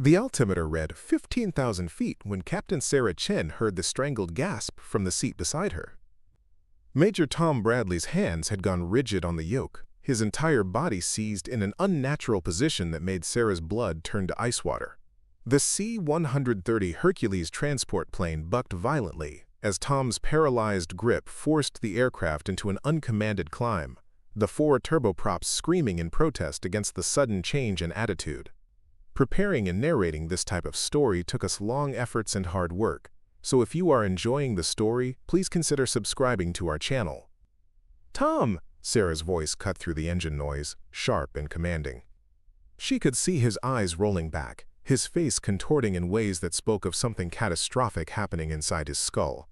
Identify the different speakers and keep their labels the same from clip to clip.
Speaker 1: The altimeter read 15,000 feet when Captain Sarah Chen heard the strangled gasp from the seat beside her. Major Tom Bradley's hands had gone rigid on the yoke, his entire body seized in an unnatural position that made Sarah's blood turn to ice water. The C-130 Hercules transport plane bucked violently as Tom's paralyzed grip forced the aircraft into an uncommanded climb, the four turboprops screaming in protest against the sudden change in attitude. Preparing and narrating this type of story took us long efforts and hard work, so if you are enjoying the story, please consider subscribing to our channel. "Tom!" Sarah's voice cut through the engine noise, sharp and commanding. She could see his eyes rolling back, his face contorting in ways that spoke of something catastrophic happening inside his skull.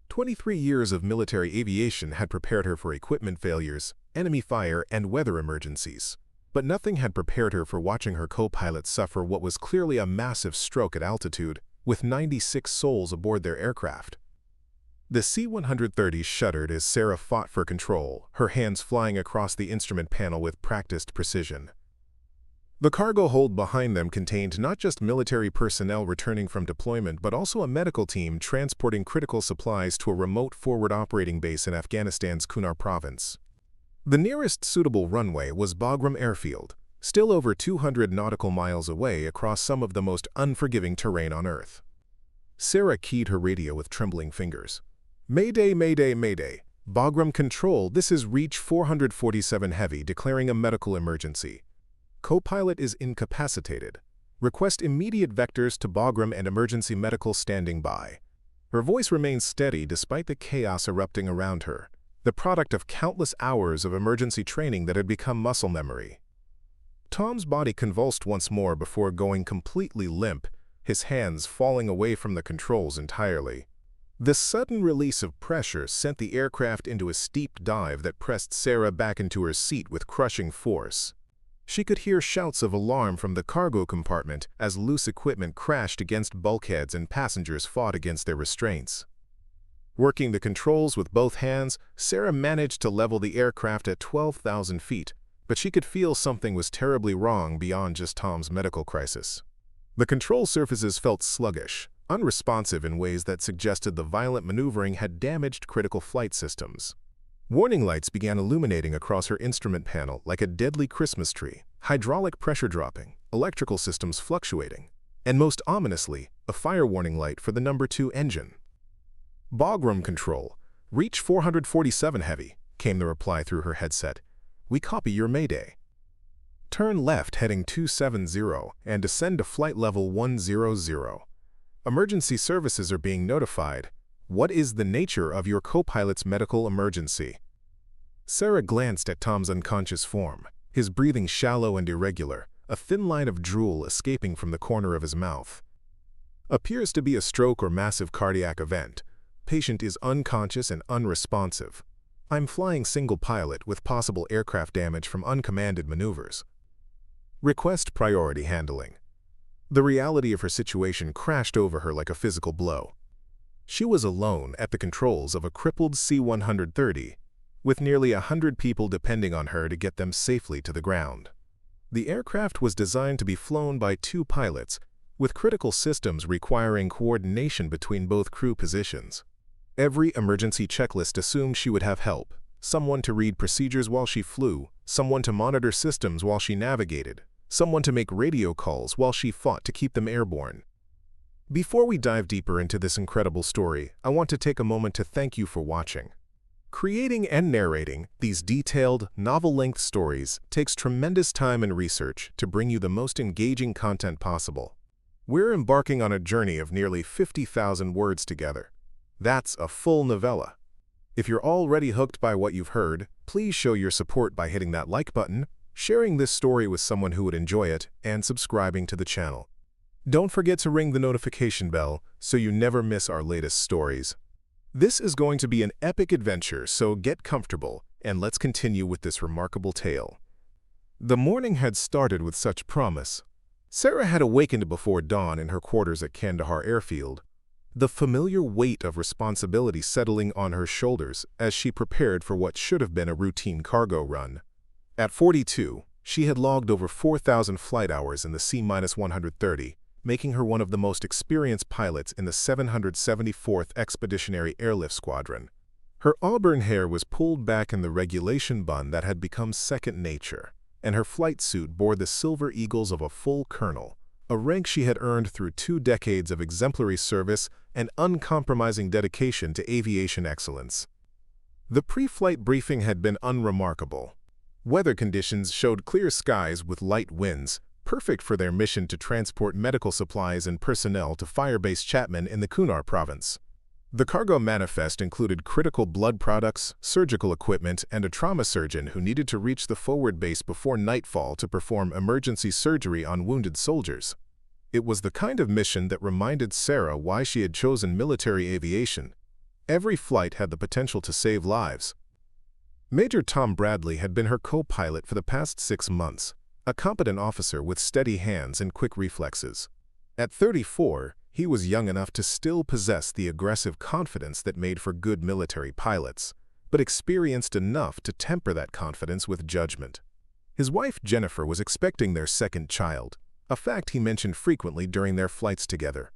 Speaker 1: 23 years of military aviation had prepared her for equipment failures, enemy fire, and weather emergencies. But nothing had prepared her for watching her co-pilot suffer what was clearly a massive stroke at altitude, with 96 souls aboard their aircraft. The C-130 shuddered as Sarah fought for control, her hands flying across the instrument panel with practiced precision. The cargo hold behind them contained not just military personnel returning from deployment but also a medical team transporting critical supplies to a remote forward operating base in Afghanistan's Kunar province. The nearest suitable runway was Bagram Airfield, still over 200 nautical miles away across some of the most unforgiving terrain on Earth. Sarah keyed her radio with trembling fingers. "Mayday, Mayday, Mayday. Bagram Control, this is Reach 447 Heavy declaring a medical emergency. Co-pilot is incapacitated. Request immediate vectors to Bagram and emergency medical standing by." Her voice remained steady despite the chaos erupting around her, the product of countless hours of emergency training that had become muscle memory. Tom's body convulsed once more before going completely limp, his hands falling away from the controls entirely. The sudden release of pressure sent the aircraft into a steep dive that pressed Sarah back into her seat with crushing force. She could hear shouts of alarm from the cargo compartment as loose equipment crashed against bulkheads and passengers fought against their restraints. Working the controls with both hands, Sarah managed to level the aircraft at 12,000 feet, but she could feel something was terribly wrong beyond just Tom's medical crisis. The control surfaces felt sluggish, unresponsive in ways that suggested the violent maneuvering had damaged critical flight systems. Warning lights began illuminating across her instrument panel like a deadly Christmas tree, hydraulic pressure dropping, electrical systems fluctuating, and most ominously, a fire warning light for the number 2 engine. "Bagram Control, Reach 447 Heavy," came the reply through her headset. "We copy your Mayday. Turn left heading 270 and descend to flight level 100. Emergency services are being notified. What is the nature of your co-pilot's medical emergency?" Sarah glanced at Tom's unconscious form, his breathing shallow and irregular, a thin line of drool escaping from the corner of his mouth. "Appears to be a stroke or massive cardiac event. Patient is unconscious and unresponsive. I'm flying single pilot with possible aircraft damage from uncommanded maneuvers. Request priority handling." The reality of her situation crashed over her like a physical blow. She was alone at the controls of a crippled C-130, with nearly 100 people depending on her to get them safely to the ground. The aircraft was designed to be flown by 2 pilots, with critical systems requiring coordination between both crew positions. Every emergency checklist assumed she would have help, someone to read procedures while she flew, someone to monitor systems while she navigated, someone to make radio calls while she fought to keep them airborne. Before we dive deeper into this incredible story, I want to take a moment to thank you for watching. Creating and narrating these detailed, novel-length stories takes tremendous time and research to bring you the most engaging content possible. We're embarking on a journey of nearly 50,000 words together. That's a full novella. If you're already hooked by what you've heard, please show your support by hitting that like button, sharing this story with someone who would enjoy it, and subscribing to the channel. Don't forget to ring the notification bell so you never miss our latest stories. This is going to be an epic adventure, so get comfortable and let's continue with this remarkable tale. The morning had started with such promise. Sarah had awakened before dawn in her quarters at Kandahar Airfield, the familiar weight of responsibility settling on her shoulders as she prepared for what should have been a routine cargo run. At 42, she had logged over 4,000 flight hours in the C-130, making her one of the most experienced pilots in the 774th Expeditionary Airlift Squadron. Her auburn hair was pulled back in the regulation bun that had become second nature, and her flight suit bore the silver eagles of a full colonel, a rank she had earned through 2 decades of exemplary service and uncompromising dedication to aviation excellence. The pre-flight briefing had been unremarkable. Weather conditions showed clear skies with light winds, perfect for their mission to transport medical supplies and personnel to Firebase Chapman in the Kunar province. The cargo manifest included critical blood products, surgical equipment, and a trauma surgeon who needed to reach the forward base before nightfall to perform emergency surgery on wounded soldiers. It was the kind of mission that reminded Sarah why she had chosen military aviation. Every flight had the potential to save lives. Major Tom Bradley had been her co-pilot for the past 6 months, a competent officer with steady hands and quick reflexes. At 34, he was young enough to still possess the aggressive confidence that made for good military pilots, but experienced enough to temper that confidence with judgment. His wife Jennifer was expecting their second child, a fact he mentioned frequently during their flights together.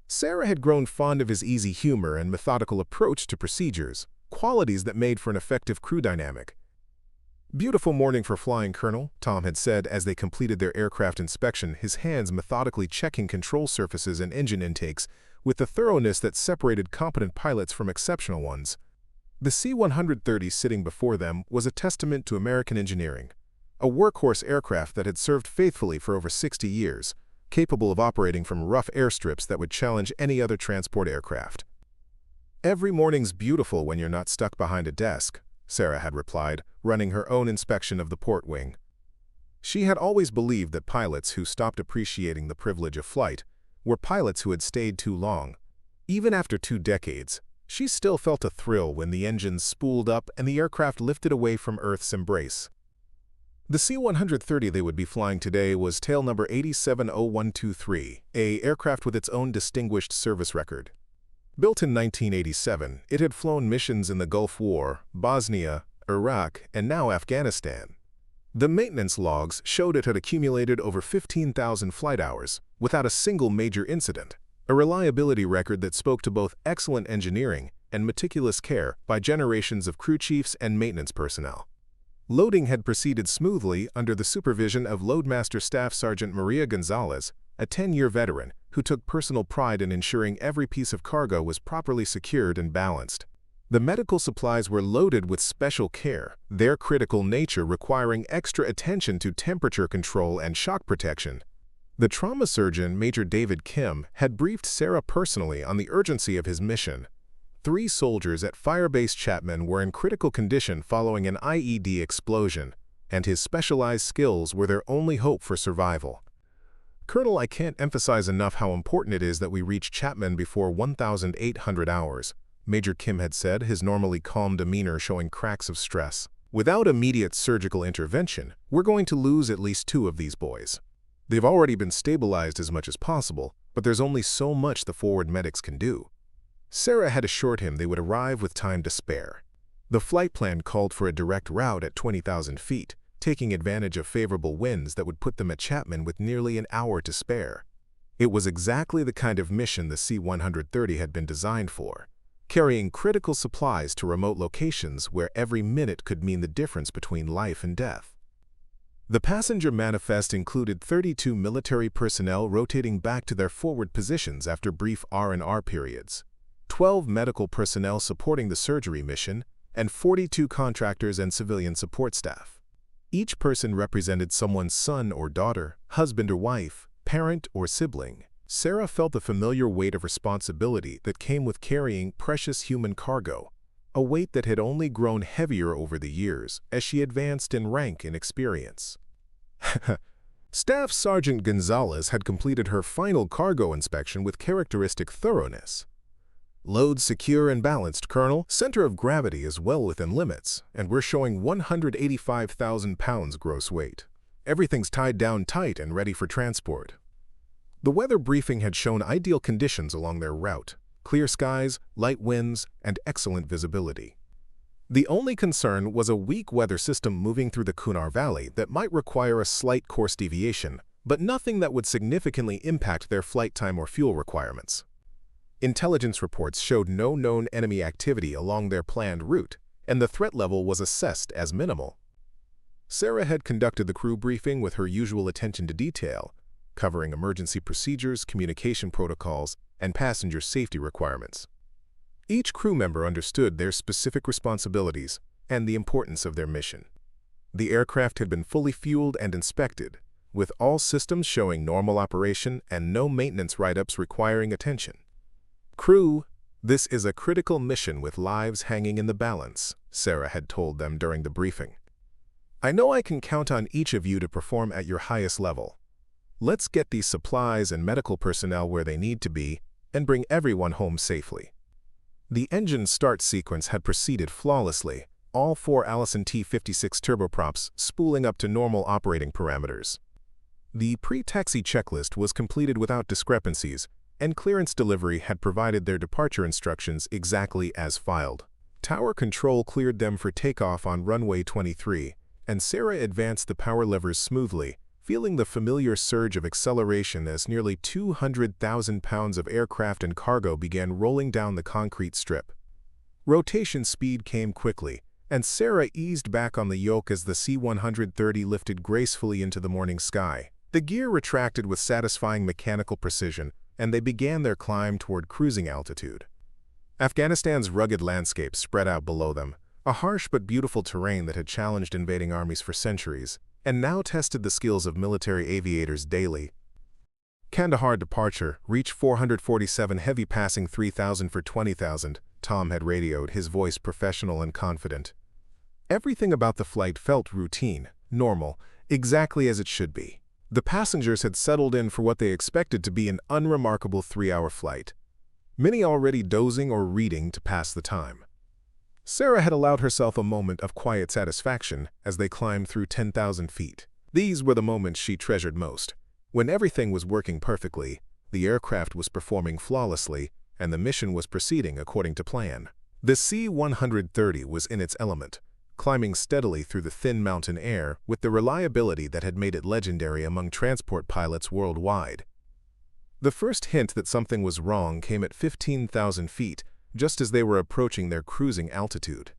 Speaker 1: Sarah had grown fond of his easy humor and methodical approach to procedures, qualities that made for an effective crew dynamic. "Beautiful morning for flying, Colonel," Tom had said as they completed their aircraft inspection, his hands methodically checking control surfaces and engine intakes with the thoroughness that separated competent pilots from exceptional ones. The C-130 sitting before them was a testament to American engineering, a workhorse aircraft that had served faithfully for over 60 years, capable of operating from rough airstrips that would challenge any other transport aircraft. "Every morning's beautiful when you're not stuck behind a desk," Sarah had replied, running her own inspection of the port wing. She had always believed that pilots who stopped appreciating the privilege of flight were pilots who had stayed too long. Even after 2 decades, she still felt a thrill when the engines spooled up and the aircraft lifted away from Earth's embrace. The C-130 they would be flying today was tail number 870123, an aircraft with its own distinguished service record. Built in 1987, it had flown missions in the Gulf War, Bosnia, Iraq, and now Afghanistan. The maintenance logs showed it had accumulated over 15,000 flight hours without a single major incident, a reliability record that spoke to both excellent engineering and meticulous care by generations of crew chiefs and maintenance personnel. Loading had proceeded smoothly under the supervision of Loadmaster Staff Sergeant Maria Gonzalez, a 10-year veteran who took personal pride in ensuring every piece of cargo was properly secured and balanced. The medical supplies were loaded with special care, their critical nature requiring extra attention to temperature control and shock protection. The trauma surgeon, Major David Kim, had briefed Sarah personally on the urgency of his mission. 3 soldiers at Firebase Chapman were in critical condition following an IED explosion, and his specialized skills were their only hope for survival. "Colonel, I can't emphasize enough how important it is that we reach Chapman before 1,800 hours, Major Kim had said, his normally calm demeanor showing cracks of stress. "Without immediate surgical intervention, we're going to lose at least 2 of these boys. They've already been stabilized as much as possible, but there's only so much the forward medics can do." Sarah had assured him they would arrive with time to spare. The flight plan called for a direct route at 20,000 feet, taking advantage of favorable winds that would put them at Chapman with nearly an hour to spare. It was exactly the kind of mission the C-130 had been designed for, carrying critical supplies to remote locations where every minute could mean the difference between life and death. The passenger manifest included 32 military personnel rotating back to their forward positions after brief R&R periods, 12 medical personnel supporting the surgery mission, and 42 contractors and civilian support staff. Each person represented someone's son or daughter, husband or wife, parent or sibling. Sarah felt the familiar weight of responsibility that came with carrying precious human cargo, a weight that had only grown heavier over the years as she advanced in rank and experience. Staff Sergeant Gonzalez had completed her final cargo inspection with characteristic thoroughness. "Load secure and balanced, Colonel. Center of gravity is well within limits, and we're showing 185,000 pounds gross weight. Everything's tied down tight and ready for transport." The weather briefing had shown ideal conditions along their route: clear skies, light winds, and excellent visibility. The only concern was a weak weather system moving through the Kunar Valley that might require a slight course deviation, but nothing that would significantly impact their flight time or fuel requirements. Intelligence reports showed no known enemy activity along their planned route, and the threat level was assessed as minimal. Sarah had conducted the crew briefing with her usual attention to detail, covering emergency procedures, communication protocols, and passenger safety requirements. Each crew member understood their specific responsibilities and the importance of their mission. The aircraft had been fully fueled and inspected, with all systems showing normal operation and no maintenance write-ups requiring attention. "Crew, this is a critical mission with lives hanging in the balance," Sarah had told them during the briefing. "I know I can count on each of you to perform at your highest level. Let's get these supplies and medical personnel where they need to be and bring everyone home safely." The engine start sequence had proceeded flawlessly, all 4 Allison T-56 turboprops spooling up to normal operating parameters. The pre-taxi checklist was completed without discrepancies, and clearance delivery had provided their departure instructions exactly as filed. Tower control cleared them for takeoff on runway 23, and Sarah advanced the power levers smoothly, feeling the familiar surge of acceleration as nearly 200,000 pounds of aircraft and cargo began rolling down the concrete strip. Rotation speed came quickly, and Sarah eased back on the yoke as the C-130 lifted gracefully into the morning sky. The gear retracted with satisfying mechanical precision, and they began their climb toward cruising altitude. Afghanistan's rugged landscape spread out below them, a harsh but beautiful terrain that had challenged invading armies for centuries, and now tested the skills of military aviators daily. Kandahar departure, reach 447 heavy passing 3,000 for 20,000, Tom had radioed, his voice professional and confident. Everything about the flight felt routine, normal, exactly as it should be. The passengers had settled in for what they expected to be an unremarkable 3-hour flight, many already dozing or reading to pass the time. Sarah had allowed herself a moment of quiet satisfaction as they climbed through 10,000 feet. These were the moments she treasured most, when everything was working perfectly, the aircraft was performing flawlessly, and the mission was proceeding according to plan. The C-130 was in its element, climbing steadily through the thin mountain air with the reliability that had made it legendary among transport pilots worldwide. The first hint that something was wrong came at 15,000 feet, just as they were approaching their cruising altitude.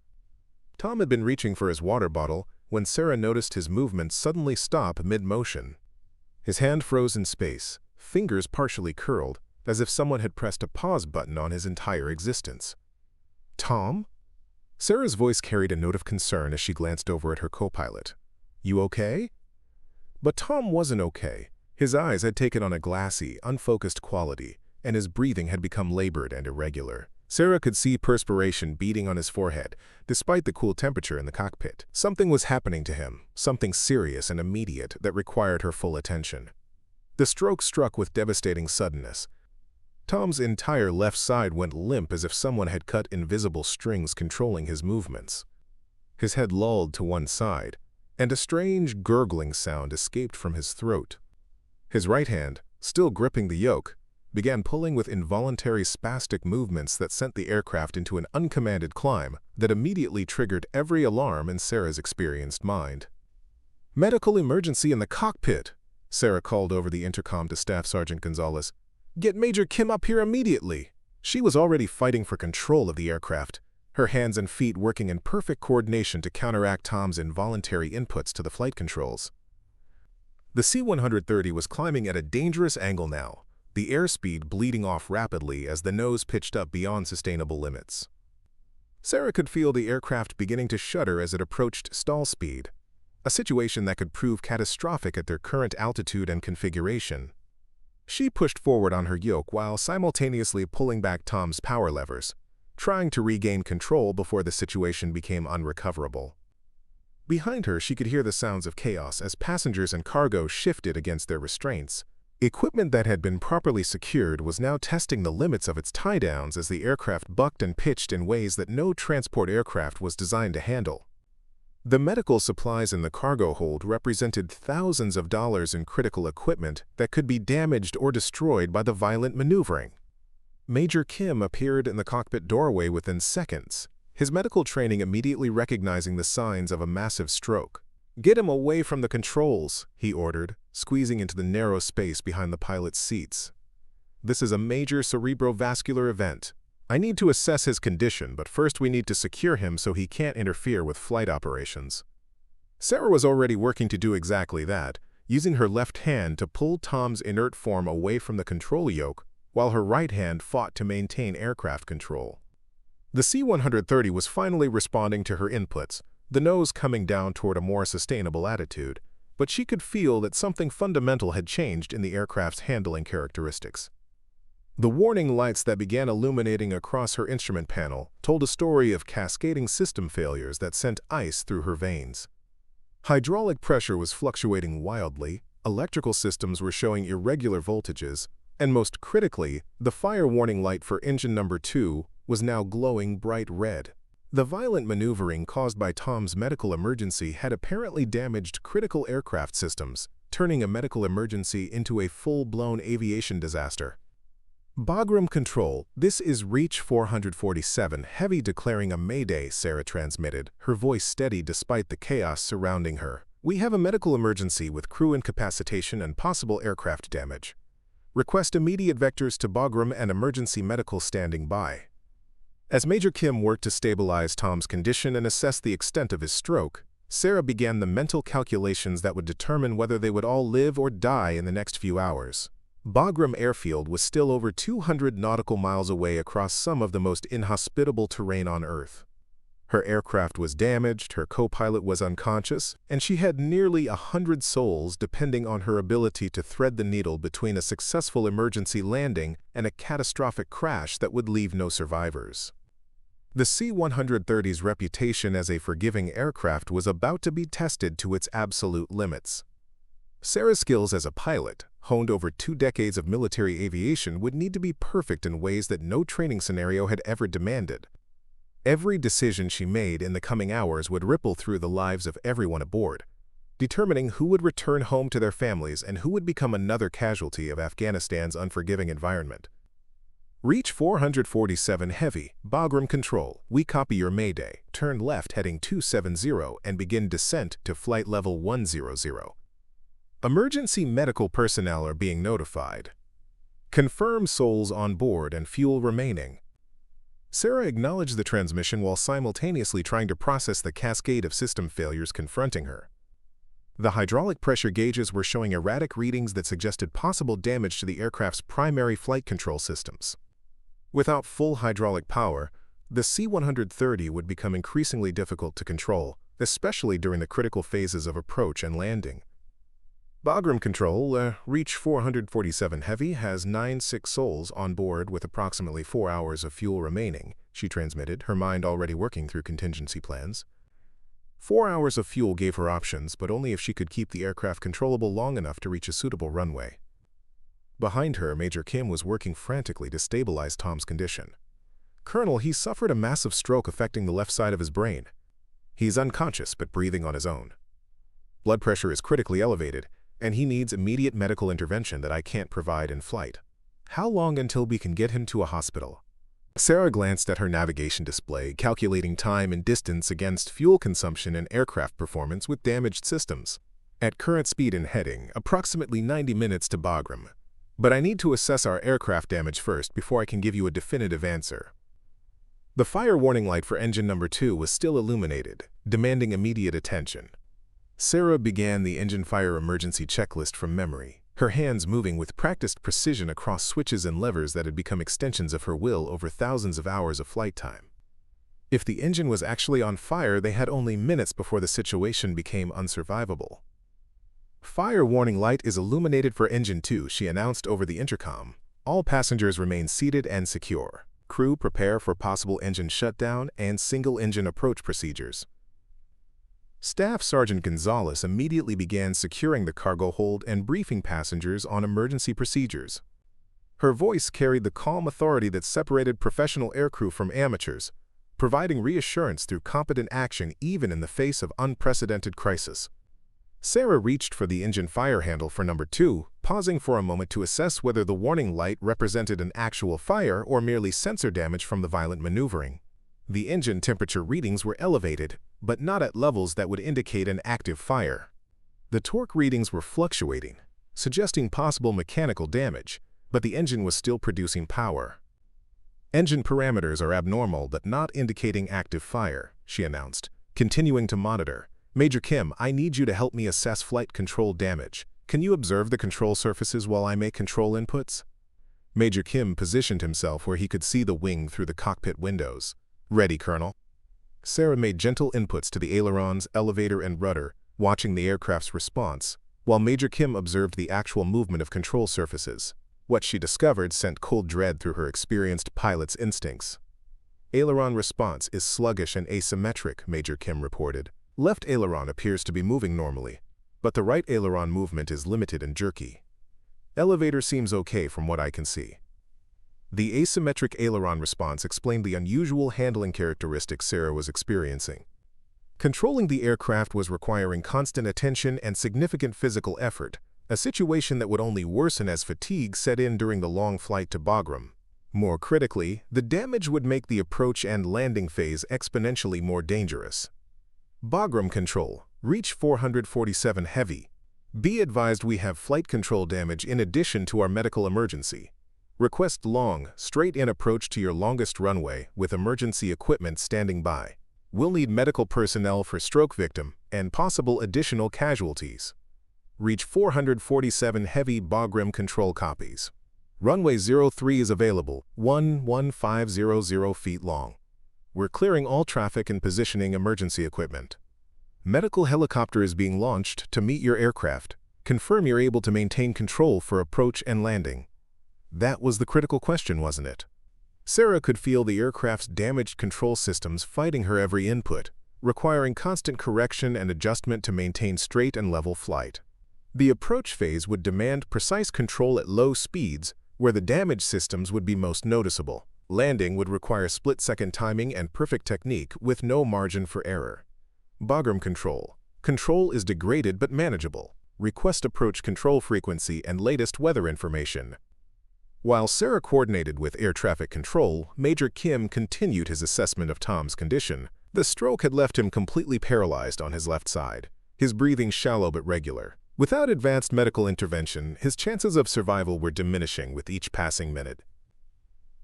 Speaker 1: Tom had been reaching for his water bottle when Sarah noticed his movements suddenly stop mid-motion. His hand froze in space, fingers partially curled, as if someone had pressed a pause button on his entire existence. "Tom?" Sarah's voice carried a note of concern as she glanced over at her co-pilot. "You okay?" But Tom wasn't okay. His eyes had taken on a glassy, unfocused quality, and his breathing had become labored and irregular. Sarah could see perspiration beading on his forehead, despite the cool temperature in the cockpit. Something was happening to him, something serious and immediate that required her full attention. The stroke struck with devastating suddenness. Tom's entire left side went limp as if someone had cut invisible strings controlling his movements. His head lolled to one side, and a strange gurgling sound escaped from his throat. His right hand, still gripping the yoke, began pulling with involuntary spastic movements that sent the aircraft into an uncommanded climb that immediately triggered every alarm in Sarah's experienced mind. "Medical emergency in the cockpit," Sarah called over the intercom to Staff Sergeant Gonzalez. "Get Major Kim up here immediately." She was already fighting for control of the aircraft, her hands and feet working in perfect coordination to counteract Tom's involuntary inputs to the flight controls. The C-130 was climbing at a dangerous angle now, the airspeed bleeding off rapidly as the nose pitched up beyond sustainable limits. Sarah could feel the aircraft beginning to shudder as it approached stall speed, a situation that could prove catastrophic at their current altitude and configuration. She pushed forward on her yoke while simultaneously pulling back Tom's power levers, trying to regain control before the situation became unrecoverable. Behind her, she could hear the sounds of chaos as passengers and cargo shifted against their restraints. Equipment that had been properly secured was now testing the limits of its tie-downs as the aircraft bucked and pitched in ways that no transport aircraft was designed to handle. The medical supplies in the cargo hold represented thousands of dollars in critical equipment that could be damaged or destroyed by the violent maneuvering. Major Kim appeared in the cockpit doorway within seconds, his medical training immediately recognizing the signs of a massive stroke. "Get him away from the controls," he ordered, squeezing into the narrow space behind the pilot's seats. "This is a major cerebrovascular event. I need to assess his condition, but first we need to secure him so he can't interfere with flight operations." Sarah was already working to do exactly that, using her left hand to pull Tom's inert form away from the control yoke, while her right hand fought to maintain aircraft control. The C-130 was finally responding to her inputs, the nose coming down toward a more sustainable attitude, but she could feel that something fundamental had changed in the aircraft's handling characteristics. The warning lights that began illuminating across her instrument panel told a story of cascading system failures that sent ice through her veins. Hydraulic pressure was fluctuating wildly, electrical systems were showing irregular voltages, and most critically, the fire warning light for engine number 2 was now glowing bright red. The violent maneuvering caused by Tom's medical emergency had apparently damaged critical aircraft systems, turning a medical emergency into a full-blown aviation disaster. "Bagram Control, this is Reach 447 Heavy declaring a Mayday," Sarah transmitted, her voice steady despite the chaos surrounding her. "We have a medical emergency with crew incapacitation and possible aircraft damage. Request immediate vectors to Bagram and emergency medical standing by." As Major Kim worked to stabilize Tom's condition and assess the extent of his stroke, Sarah began the mental calculations that would determine whether they would all live or die in the next few hours. Bagram Airfield was still over 200 nautical miles away across some of the most inhospitable terrain on Earth. Her aircraft was damaged, her co-pilot was unconscious, and she had nearly 100 souls depending on her ability to thread the needle between a successful emergency landing and a catastrophic crash that would leave no survivors. The C-130's reputation as a forgiving aircraft was about to be tested to its absolute limits. Sarah's skills as a pilot, honed over 2 decades of military aviation, would need to be perfect in ways that no training scenario had ever demanded. Every decision she made in the coming hours would ripple through the lives of everyone aboard, determining who would return home to their families and who would become another casualty of Afghanistan's unforgiving environment. "Reach 447 Heavy, Bagram Control, we copy your Mayday. Turn left heading 270 and begin descent to flight level 100. Emergency medical personnel are being notified. Confirm souls on board and fuel remaining." Sarah acknowledged the transmission while simultaneously trying to process the cascade of system failures confronting her. The hydraulic pressure gauges were showing erratic readings that suggested possible damage to the aircraft's primary flight control systems. Without full hydraulic power, the C-130 would become increasingly difficult to control, especially during the critical phases of approach and landing. "Bagram Control, Reach 447 Heavy has 9 sick souls on board with approximately 4 hours of fuel remaining," she transmitted, her mind already working through contingency plans. 4 hours of fuel gave her options, but only if she could keep the aircraft controllable long enough to reach a suitable runway. Behind her, Major Kim was working frantically to stabilize Tom's condition. "Colonel, he suffered a massive stroke affecting the left side of his brain. He's unconscious but breathing on his own. Blood pressure is critically elevated, and he needs immediate medical intervention that I can't provide in flight. How long until we can get him to a hospital?" Sarah glanced at her navigation display, calculating time and distance against fuel consumption and aircraft performance with damaged systems. "At current speed and heading, approximately 90 minutes to Bagram. But I need to assess our aircraft damage first before I can give you a definitive answer." The fire warning light for engine number 2 was still illuminated, demanding immediate attention. Sarah began the engine fire emergency checklist from memory, her hands moving with practiced precision across switches and levers that had become extensions of her will over thousands of hours of flight time. If the engine was actually on fire, they had only minutes before the situation became unsurvivable. "Fire warning light is illuminated for engine 2, she announced over the intercom. "All passengers remain seated and secure. Crew prepare for possible engine shutdown and single engine approach procedures." Staff Sergeant Gonzalez immediately began securing the cargo hold and briefing passengers on emergency procedures. Her voice carried the calm authority that separated professional aircrew from amateurs, providing reassurance through competent action even in the face of unprecedented crisis. Sarah reached for the engine fire handle for number 2, pausing for a moment to assess whether the warning light represented an actual fire or merely sensor damage from the violent maneuvering. The engine temperature readings were elevated, but not at levels that would indicate an active fire. The torque readings were fluctuating, suggesting possible mechanical damage, but the engine was still producing power. "Engine parameters are abnormal but not indicating active fire," she announced, continuing to monitor. "Major Kim, I need you to help me assess flight control damage. Can you observe the control surfaces while I make control inputs?" Major Kim positioned himself where he could see the wing through the cockpit windows. "Ready, Colonel." Sarah made gentle inputs to the ailerons, elevator, and rudder, watching the aircraft's response, while Major Kim observed the actual movement of control surfaces. What she discovered sent cold dread through her experienced pilot's instincts. "Aileron response is sluggish and asymmetric," Major Kim reported. "Left aileron appears to be moving normally, but the right aileron movement is limited and jerky. Elevator seems okay from what I can see." The asymmetric aileron response explained the unusual handling characteristics Sarah was experiencing. Controlling the aircraft was requiring constant attention and significant physical effort, a situation that would only worsen as fatigue set in during the long flight to Bagram. More critically, the damage would make the approach and landing phase exponentially more dangerous. "Bagram control, reach 447 heavy. Be advised we have flight control damage in addition to our medical emergency. Request long, straight-in approach to your longest runway with emergency equipment standing by. We'll need medical personnel for stroke victim and possible additional casualties. Reach 447 heavy Bagram control copies. Runway 03 is available, 11500 feet long. We're clearing all traffic and positioning emergency equipment. Medical helicopter is being launched to meet your aircraft. Confirm you're able to maintain control for approach and landing." That was the critical question, wasn't it? Sarah could feel the aircraft's damaged control systems fighting her every input, requiring constant correction and adjustment to maintain straight and level flight. The approach phase would demand precise control at low speeds, where the damaged systems would be most noticeable. Landing would require split-second timing and perfect technique with no margin for error. Bagram control. Control is degraded but manageable. Request approach control frequency and latest weather information. While Sarah coordinated with air traffic control, Major Kim continued his assessment of Tom's condition. The stroke had left him completely paralyzed on his left side, his breathing shallow but regular. Without advanced medical intervention, his chances of survival were diminishing with each passing minute.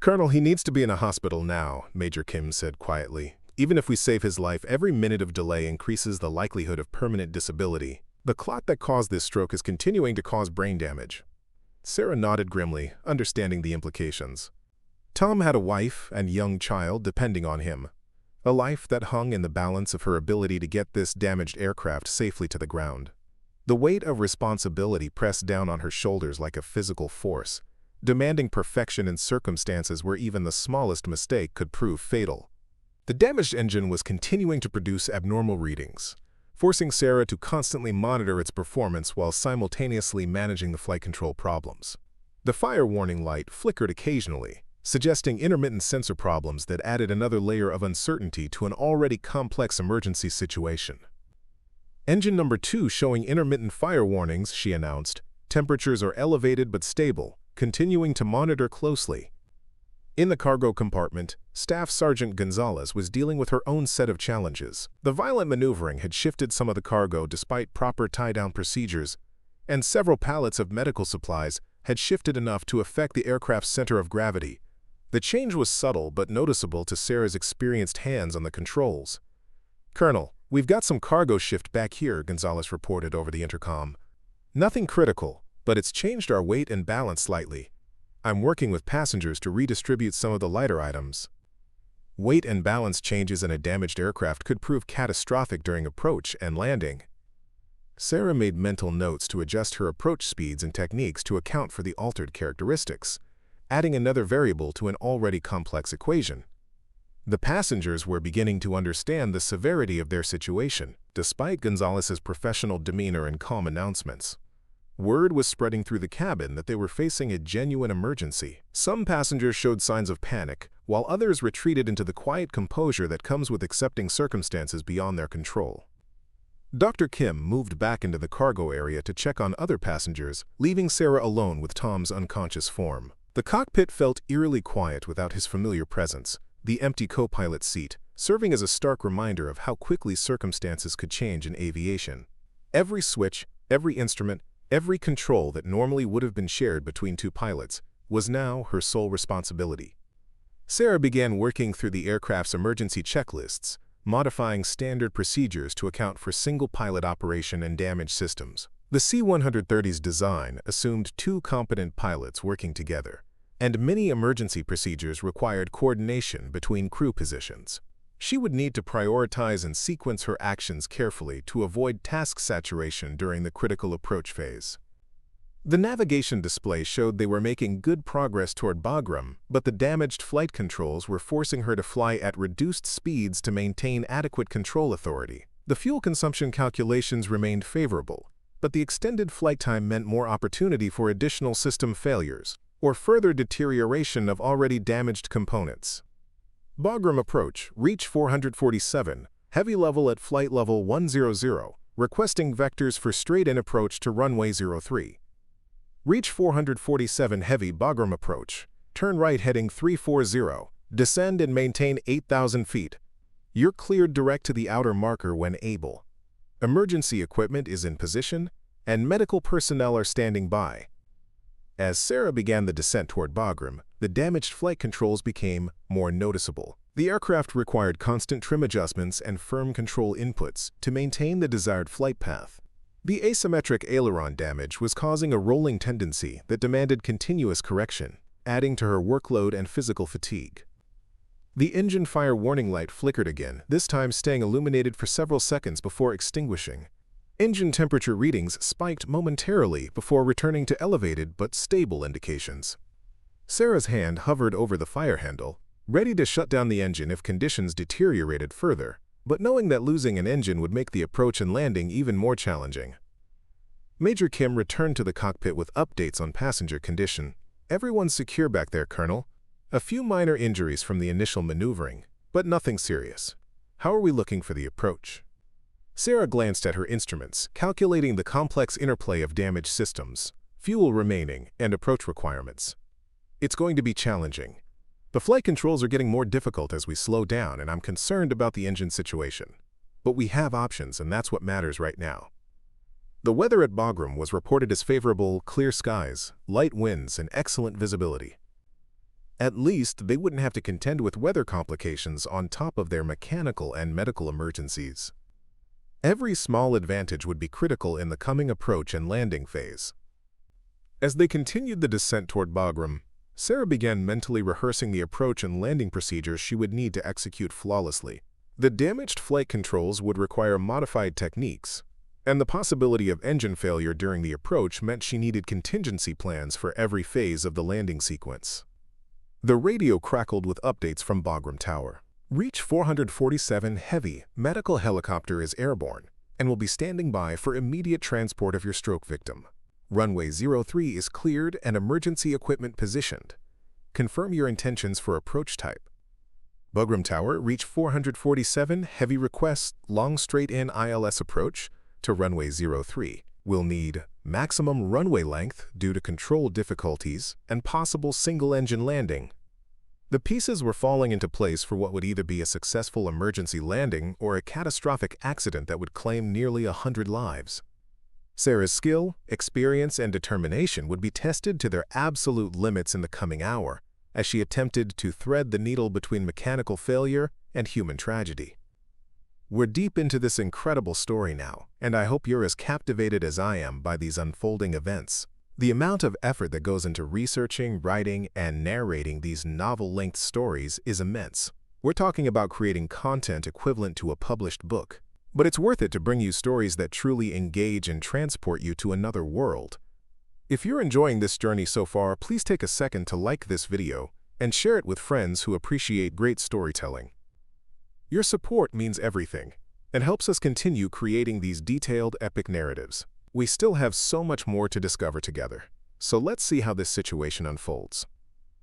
Speaker 1: "Colonel, he needs to be in a hospital now," Major Kim said quietly. "Even if we save his life, every minute of delay increases the likelihood of permanent disability. The clot that caused this stroke is continuing to cause brain damage." Sarah nodded grimly, understanding the implications. Tom had a wife and young child depending on him, a life that hung in the balance of her ability to get this damaged aircraft safely to the ground. The weight of responsibility pressed down on her shoulders like a physical force, demanding perfection in circumstances where even the smallest mistake could prove fatal. The damaged engine was continuing to produce abnormal readings, forcing Sarah to constantly monitor its performance while simultaneously managing the flight control problems. The fire warning light flickered occasionally, suggesting intermittent sensor problems that added another layer of uncertainty to an already complex emergency situation. "Engine number 2 showing intermittent fire warnings," she announced. "Temperatures are elevated but stable, continuing to monitor closely." In the cargo compartment, Staff Sergeant Gonzalez was dealing with her own set of challenges. The violent maneuvering had shifted some of the cargo despite proper tie-down procedures, and several pallets of medical supplies had shifted enough to affect the aircraft's center of gravity. The change was subtle but noticeable to Sarah's experienced hands on the controls. "Colonel, we've got some cargo shift back here," Gonzalez reported over the intercom. "Nothing critical, but it's changed our weight and balance slightly. I'm working with passengers to redistribute some of the lighter items." Weight and balance changes in a damaged aircraft could prove catastrophic during approach and landing. Sarah made mental notes to adjust her approach speeds and techniques to account for the altered characteristics, adding another variable to an already complex equation. The passengers were beginning to understand the severity of their situation, despite Gonzalez's professional demeanor and calm announcements. Word was spreading through the cabin that they were facing a genuine emergency. Some passengers showed signs of panic, while others retreated into the quiet composure that comes with accepting circumstances beyond their control. Dr. Kim moved back into the cargo area to check on other passengers, leaving Sarah alone with Tom's unconscious form. The cockpit felt eerily quiet without his familiar presence, the empty co-pilot seat, serving as a stark reminder of how quickly circumstances could change in aviation. Every switch, every instrument, every control that normally would have been shared between two pilots was now her sole responsibility. Sarah began working through the aircraft's emergency checklists, modifying standard procedures to account for single-pilot operation and damaged systems. The C-130's design assumed two competent pilots working together, and many emergency procedures required coordination between crew positions. She would need to prioritize and sequence her actions carefully to avoid task saturation during the critical approach phase. The navigation display showed they were making good progress toward Bagram, but the damaged flight controls were forcing her to fly at reduced speeds to maintain adequate control authority. The fuel consumption calculations remained favorable, but the extended flight time meant more opportunity for additional system failures or further deterioration of already damaged components. Bagram approach, reach 447, heavy level at flight level 100, requesting vectors for straight-in approach to runway 03. Reach 447 heavy Bagram approach, turn right heading 340, descend and maintain 8,000 feet. You're cleared direct to the outer marker when able. Emergency equipment is in position, and medical personnel are standing by. As Sarah began the descent toward Bagram, the damaged flight controls became more noticeable. The aircraft required constant trim adjustments and firm control inputs to maintain the desired flight path. The asymmetric aileron damage was causing a rolling tendency that demanded continuous correction, adding to her workload and physical fatigue. The engine fire warning light flickered again, this time staying illuminated for several seconds before extinguishing. Engine temperature readings spiked momentarily before returning to elevated but stable indications. Sarah's hand hovered over the fire handle, ready to shut down the engine if conditions deteriorated further, but knowing that losing an engine would make the approach and landing even more challenging. Major Kim returned to the cockpit with updates on passenger condition. "Everyone's secure back there, Colonel. A few minor injuries from the initial maneuvering, but nothing serious. How are we looking for the approach?" Sarah glanced at her instruments, calculating the complex interplay of damaged systems, fuel remaining, and approach requirements. "It's going to be challenging. The flight controls are getting more difficult as we slow down, and I'm concerned about the engine situation. But we have options, and that's what matters right now." The weather at Bagram was reported as favorable: clear skies, light winds, and excellent visibility. At least, they wouldn't have to contend with weather complications on top of their mechanical and medical emergencies. Every small advantage would be critical in the coming approach and landing phase. As they continued the descent toward Bagram, Sarah began mentally rehearsing the approach and landing procedures she would need to execute flawlessly. The damaged flight controls would require modified techniques, and the possibility of engine failure during the approach meant she needed contingency plans for every phase of the landing sequence. The radio crackled with updates from Bagram Tower. "Reach 447 heavy medical helicopter is airborne and will be standing by for immediate transport of your stroke victim. Runway 03 is cleared and emergency equipment positioned. Confirm your intentions for approach type." Bagram Tower, reach 447, heavy request, long straight-in ILS approach to runway 03. Will need maximum runway length due to control difficulties and possible single-engine landing. The pieces were falling into place for what would either be a successful emergency landing or a catastrophic accident that would claim nearly 100 lives. Sarah's skill, experience, and determination would be tested to their absolute limits in the coming hour, as she attempted to thread the needle between mechanical failure and human tragedy. We're deep into this incredible story now, and I hope you're as captivated as I am by these unfolding events. The amount of effort that goes into researching, writing, and narrating these novel-length stories is immense. We're talking about creating content equivalent to a published book. But it's worth it to bring you stories that truly engage and transport you to another world. If you're enjoying this journey so far, please take a second to like this video and share it with friends who appreciate great storytelling. Your support means everything and helps us continue creating these detailed, epic narratives. We still have so much more to discover together, so let's see how this situation unfolds.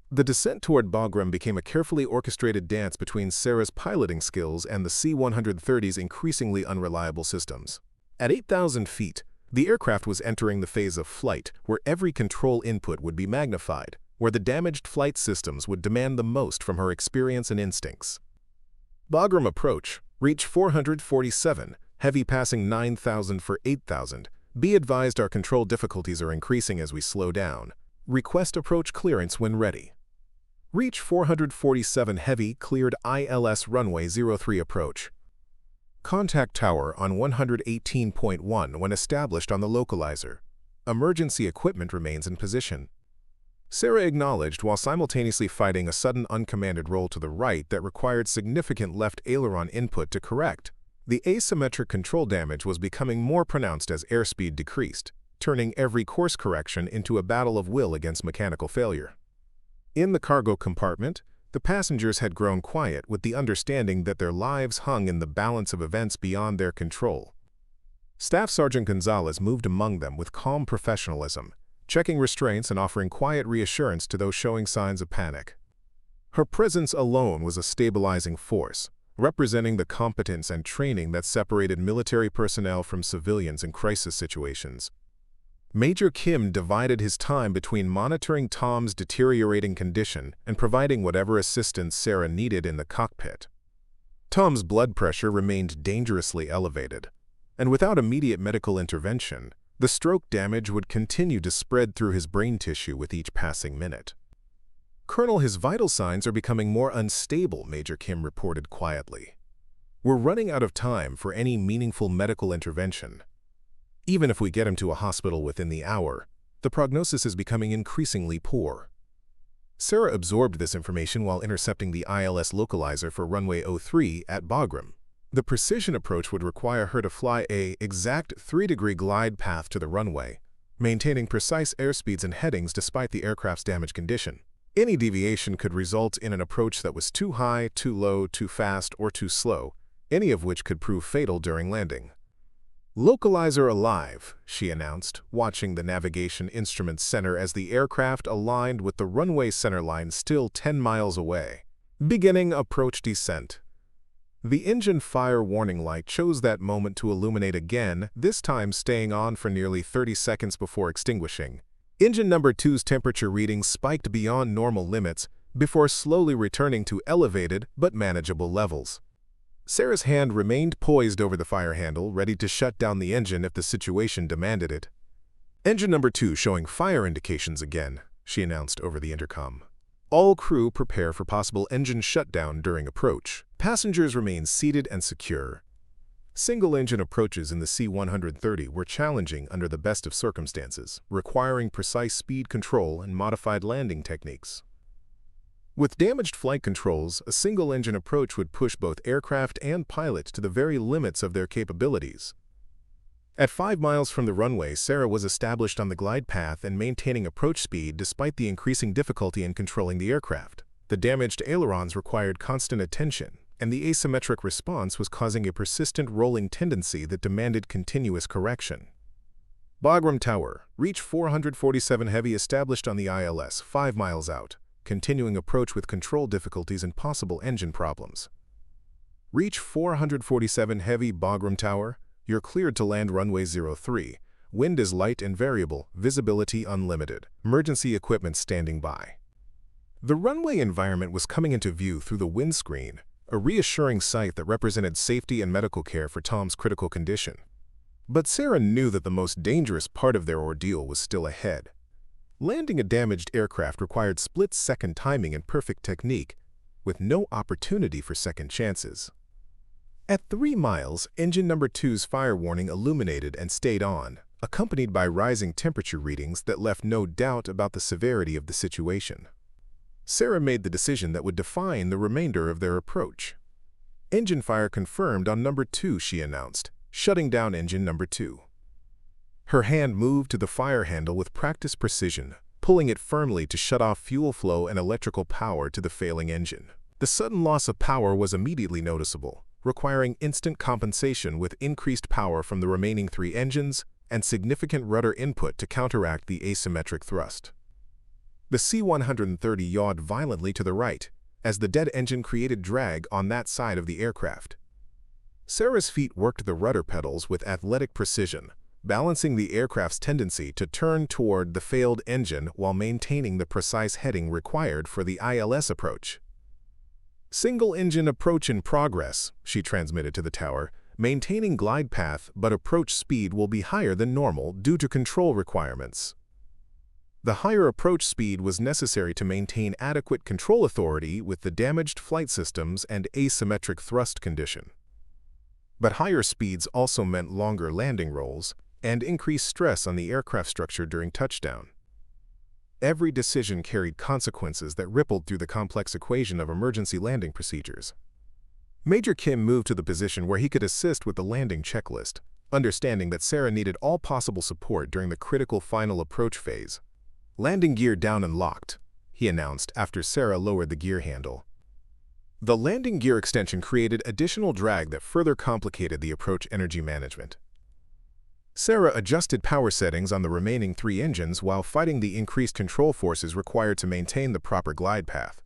Speaker 1: The descent toward Bagram became a carefully orchestrated dance between Sarah's piloting skills and the C-130's increasingly unreliable systems. At 8,000 feet, the aircraft was entering the phase of flight where every control input would be magnified, where the damaged flight systems would demand the most from her experience and instincts. Bagram approach, reach 447, heavy passing 9,000 for 8,000. Be advised our control difficulties are increasing as we slow down. Request approach clearance when ready. Reach 447 heavy, cleared ILS runway 03 approach. Contact tower on 118.1 when established on the localizer. Emergency equipment remains in position. Sarah acknowledged while simultaneously fighting a sudden uncommanded roll to the right that required significant left aileron input to correct. The asymmetric control damage was becoming more pronounced as airspeed decreased, turning every course correction into a battle of will against mechanical failure. In the cargo compartment, the passengers had grown quiet with the understanding that their lives hung in the balance of events beyond their control. Staff Sergeant Gonzalez moved among them with calm professionalism, checking restraints and offering quiet reassurance to those showing signs of panic. Her presence alone was a stabilizing force, representing the competence and training that separated military personnel from civilians in crisis situations. Major Kim divided his time between monitoring Tom's deteriorating condition and providing whatever assistance Sarah needed in the cockpit. Tom's blood pressure remained dangerously elevated, and without immediate medical intervention, the stroke damage would continue to spread through his brain tissue with each passing minute. "Colonel, his vital signs are becoming more unstable," Major Kim reported quietly. "We're running out of time for any meaningful medical intervention. Even if we get him to a hospital within the hour, the prognosis is becoming increasingly poor." Sarah absorbed this information while intercepting the ILS localizer for runway 03 at Bagram. The precision approach would require her to fly an exact 3-degree glide path to the runway, maintaining precise airspeeds and headings despite the aircraft's damaged condition. Any deviation could result in an approach that was too high, too low, too fast, or too slow, any of which could prove fatal during landing. "Localizer alive," she announced, watching the navigation instrument center as the aircraft aligned with the runway centerline still 10 miles away. "Beginning approach descent." The engine fire warning light chose that moment to illuminate again, this time staying on for nearly 30 seconds before extinguishing. Engine number 2's temperature readings spiked beyond normal limits before slowly returning to elevated but manageable levels. Sarah's hand remained poised over the fire handle, ready to shut down the engine if the situation demanded it. "Engine number 2 showing fire indications again," she announced over the intercom. "All crew prepare for possible engine shutdown during approach. Passengers remain seated and secure." Single-engine approaches in the C-130 were challenging under the best of circumstances, requiring precise speed control and modified landing techniques. With damaged flight controls, a single-engine approach would push both aircraft and pilots to the very limits of their capabilities. At 5 miles from the runway, Sarah was established on the glide path and maintaining approach speed despite the increasing difficulty in controlling the aircraft. The damaged ailerons required constant attention, and the asymmetric response was causing a persistent rolling tendency that demanded continuous correction. Bagram Tower, reach 447 heavy established on the ILS, 5 miles out. Continuing approach with control difficulties and possible engine problems. Reach 447 heavy Bagram Tower. You're cleared to land runway 03. Wind is light and variable, visibility unlimited. Emergency equipment standing by. The runway environment was coming into view through the windscreen, a reassuring sight that represented safety and medical care for Tom's critical condition. But Sarah knew that the most dangerous part of their ordeal was still ahead. Landing a damaged aircraft required split-second timing and perfect technique, with no opportunity for second chances. At 3 miles, engine number 2's fire warning illuminated and stayed on, accompanied by rising temperature readings that left no doubt about the severity of the situation. Sarah made the decision that would define the remainder of their approach. "Engine fire confirmed on number 2, she announced, shutting down engine number 2. Her hand moved to the fire handle with practiced precision, pulling it firmly to shut off fuel flow and electrical power to the failing engine. The sudden loss of power was immediately noticeable, requiring instant compensation with increased power from the remaining 3 engines and significant rudder input to counteract the asymmetric thrust. The C-130 yawed violently to the right, as the dead engine created drag on that side of the aircraft. Sarah's feet worked the rudder pedals with athletic precision, balancing the aircraft's tendency to turn toward the failed engine while maintaining the precise heading required for the ILS approach. "Single-engine approach in progress," she transmitted to the tower. "Maintaining glide path, but approach speed will be higher than normal due to control requirements." The higher approach speed was necessary to maintain adequate control authority with the damaged flight systems and asymmetric thrust condition. But higher speeds also meant longer landing rolls and increased stress on the aircraft structure during touchdown. Every decision carried consequences that rippled through the complex equation of emergency landing procedures. Major Kim moved to the position where he could assist with the landing checklist, understanding that Sarah needed all possible support during the critical final approach phase. "Landing gear down and locked," he announced after Sarah lowered the gear handle. The landing gear extension created additional drag that further complicated the approach energy management. Sarah adjusted power settings on the remaining 3 engines while fighting the increased control forces required to maintain the proper glide path.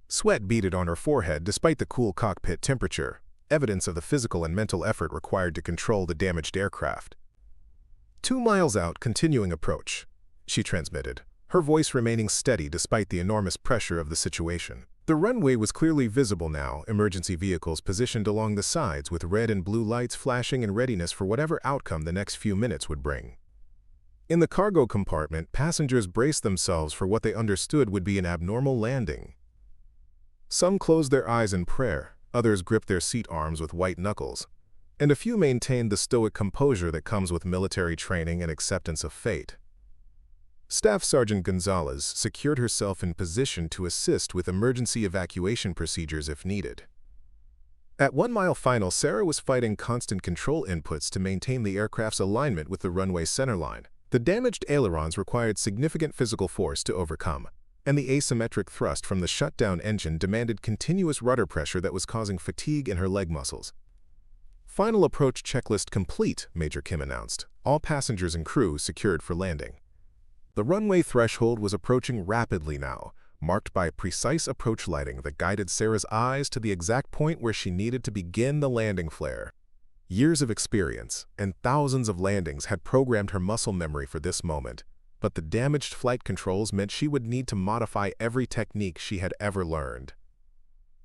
Speaker 1: Sweat beaded on her forehead despite the cool cockpit temperature, evidence of the physical and mental effort required to control the damaged aircraft. 2 miles out, continuing approach," she transmitted, her voice remaining steady despite the enormous pressure of the situation. The runway was clearly visible now, emergency vehicles positioned along the sides with red and blue lights flashing in readiness for whatever outcome the next few minutes would bring. In the cargo compartment, passengers braced themselves for what they understood would be an abnormal landing. Some closed their eyes in prayer, others gripped their seat arms with white knuckles, and a few maintained the stoic composure that comes with military training and acceptance of fate. Staff Sergeant Gonzalez secured herself in position to assist with emergency evacuation procedures if needed. At 1 mile final, Sarah was fighting constant control inputs to maintain the aircraft's alignment with the runway centerline. The damaged ailerons required significant physical force to overcome, and the asymmetric thrust from the shutdown engine demanded continuous rudder pressure that was causing fatigue in her leg muscles. "Final approach checklist complete," Major Kim announced, all passengers and crew secured for landing. The runway threshold was approaching rapidly now, marked by precise approach lighting that guided Sarah's eyes to the exact point where she needed to begin the landing flare. Years of experience and thousands of landings had programmed her muscle memory for this moment, but the damaged flight controls meant she would need to modify every technique she had ever learned.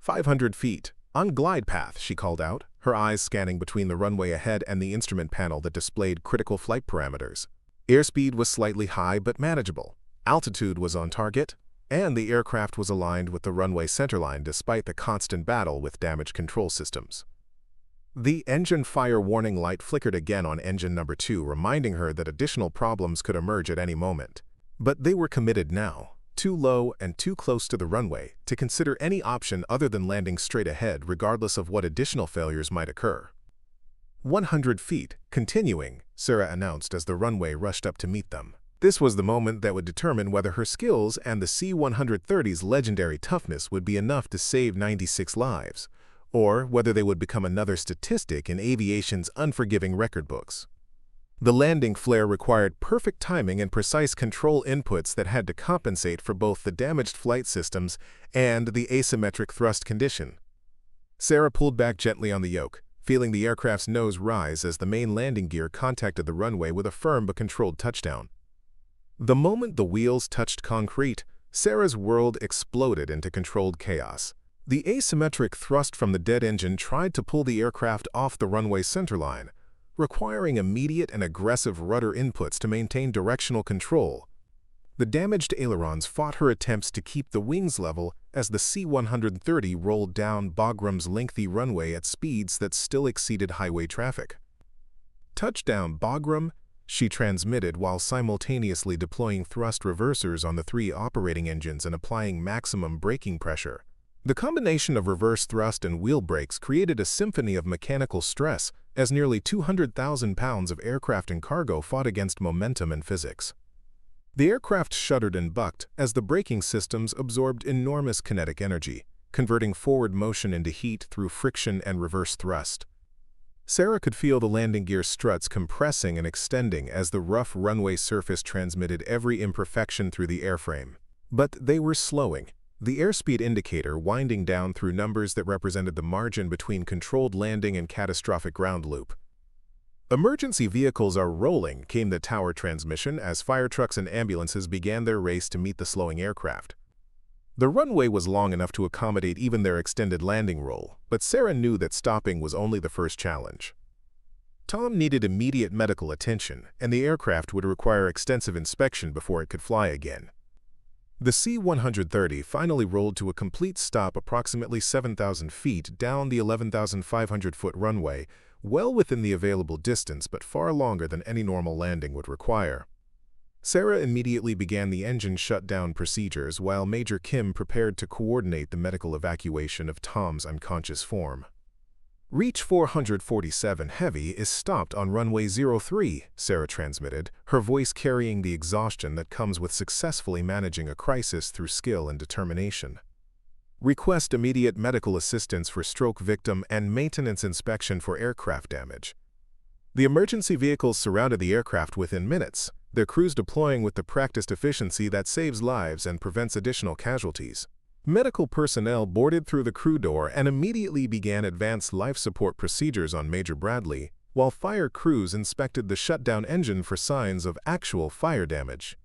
Speaker 1: 500 feet, on glide path," she called out, her eyes scanning between the runway ahead and the instrument panel that displayed critical flight parameters. Airspeed was slightly high but manageable, altitude was on target, and the aircraft was aligned with the runway centerline despite the constant battle with damaged control systems. The engine fire warning light flickered again on engine number 2, reminding her that additional problems could emerge at any moment. But they were committed now, too low and too close to the runway, to consider any option other than landing straight ahead regardless of what additional failures might occur. 100 feet, continuing, Sarah announced as the runway rushed up to meet them. This was the moment that would determine whether her skills and the C-130's legendary toughness would be enough to save 96 lives, or whether they would become another statistic in aviation's unforgiving record books. The landing flare required perfect timing and precise control inputs that had to compensate for both the damaged flight systems and the asymmetric thrust condition. Sarah pulled back gently on the yoke, feeling the aircraft's nose rise as the main landing gear contacted the runway with a firm but controlled touchdown. The moment the wheels touched concrete, Sarah's world exploded into controlled chaos. The asymmetric thrust from the dead engine tried to pull the aircraft off the runway centerline, requiring immediate and aggressive rudder inputs to maintain directional control. The damaged ailerons fought her attempts to keep the wings level as the C-130 rolled down Bagram's lengthy runway at speeds that still exceeded highway traffic. "Touchdown, Bagram," she transmitted while simultaneously deploying thrust reversers on the 3 operating engines and applying maximum braking pressure. The combination of reverse thrust and wheel brakes created a symphony of mechanical stress as nearly 200,000 pounds of aircraft and cargo fought against momentum and physics. The aircraft shuddered and bucked as the braking systems absorbed enormous kinetic energy, converting forward motion into heat through friction and reverse thrust. Sarah could feel the landing gear struts compressing and extending as the rough runway surface transmitted every imperfection through the airframe. But they were slowing, the airspeed indicator winding down through numbers that represented the margin between controlled landing and catastrophic ground loop. Emergency vehicles are rolling, came the tower transmission as fire trucks and ambulances began their race to meet the slowing aircraft. The runway was long enough to accommodate even their extended landing roll, but Sarah knew that stopping was only the first challenge. Tom needed immediate medical attention, and the aircraft would require extensive inspection before it could fly again. The C-130 finally rolled to a complete stop approximately 7,000 feet down the 11,500-foot runway, well within the available distance but far longer than any normal landing would require. Sarah immediately began the engine shutdown procedures while Major Kim prepared to coordinate the medical evacuation of Tom's unconscious form. Reach 447 Heavy is stopped on runway 03, Sarah transmitted, her voice carrying the exhaustion that comes with successfully managing a crisis through skill and determination. Request immediate medical assistance for stroke victim and maintenance inspection for aircraft damage. The emergency vehicles surrounded the aircraft within minutes, their crews deploying with the practiced efficiency that saves lives and prevents additional casualties. Medical personnel boarded through the crew door and immediately began advanced life support procedures on Major Bradley, while fire crews inspected the shutdown engine for signs of actual fire damage.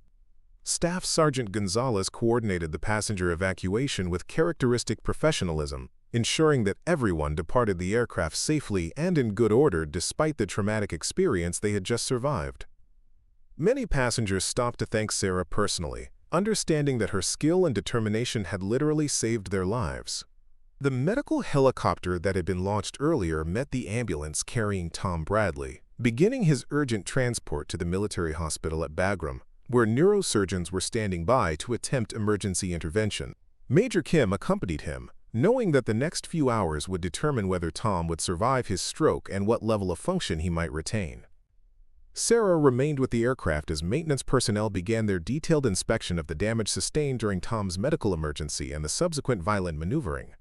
Speaker 1: Staff Sergeant Gonzalez coordinated the passenger evacuation with characteristic professionalism, ensuring that everyone departed the aircraft safely and in good order despite the traumatic experience they had just survived. Many passengers stopped to thank Sarah personally, understanding that her skill and determination had literally saved their lives. The medical helicopter that had been launched earlier met the ambulance carrying Tom Bradley, beginning his urgent transport to the military hospital at Bagram, where neurosurgeons were standing by to attempt emergency intervention. Major Kim accompanied him, knowing that the next few hours would determine whether Tom would survive his stroke and what level of function he might retain. Sarah remained with the aircraft as maintenance personnel began their detailed inspection of the damage sustained during Tom's medical emergency and the subsequent violent maneuvering.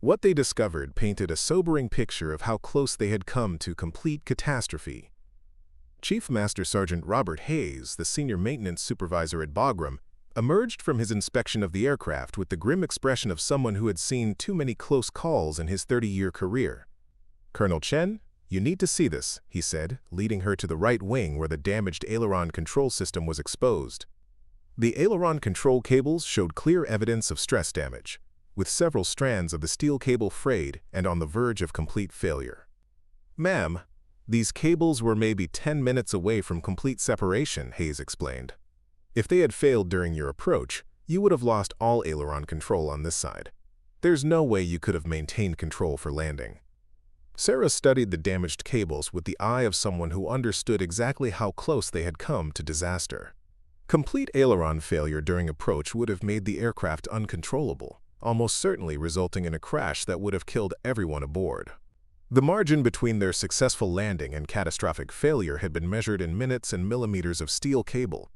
Speaker 1: What they discovered painted a sobering picture of how close they had come to complete catastrophe. Chief Master Sergeant Robert Hayes, the senior maintenance supervisor at Bagram, emerged from his inspection of the aircraft with the grim expression of someone who had seen too many close calls in his 30-year career. "Colonel Chen, you need to see this," he said, leading her to the right wing where the damaged aileron control system was exposed. The aileron control cables showed clear evidence of stress damage, with several strands of the steel cable frayed and on the verge of complete failure. "Ma'am, these cables were maybe 10 minutes away from complete separation," Hayes explained. "If they had failed during your approach, you would have lost all aileron control on this side. There's no way you could have maintained control for landing." Sarah studied the damaged cables with the eye of someone who understood exactly how close they had come to disaster. Complete aileron failure during approach would have made the aircraft uncontrollable, almost certainly resulting in a crash that would have killed everyone aboard. The margin between their successful landing and catastrophic failure had been measured in minutes and millimeters of steel cable.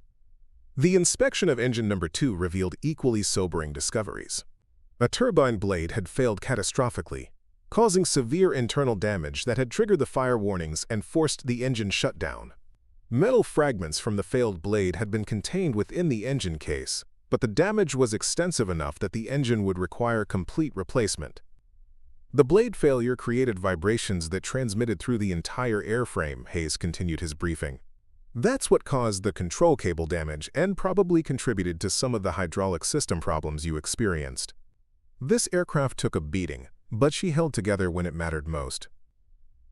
Speaker 1: The inspection of engine number 2 revealed equally sobering discoveries. A turbine blade had failed catastrophically, causing severe internal damage that had triggered the fire warnings and forced the engine shutdown. Metal fragments from the failed blade had been contained within the engine case, but the damage was extensive enough that the engine would require complete replacement. The blade failure created vibrations that transmitted through the entire airframe, Hayes continued his briefing. That's what caused the control cable damage and probably contributed to some of the hydraulic system problems you experienced. This aircraft took a beating, but she held together when it mattered most.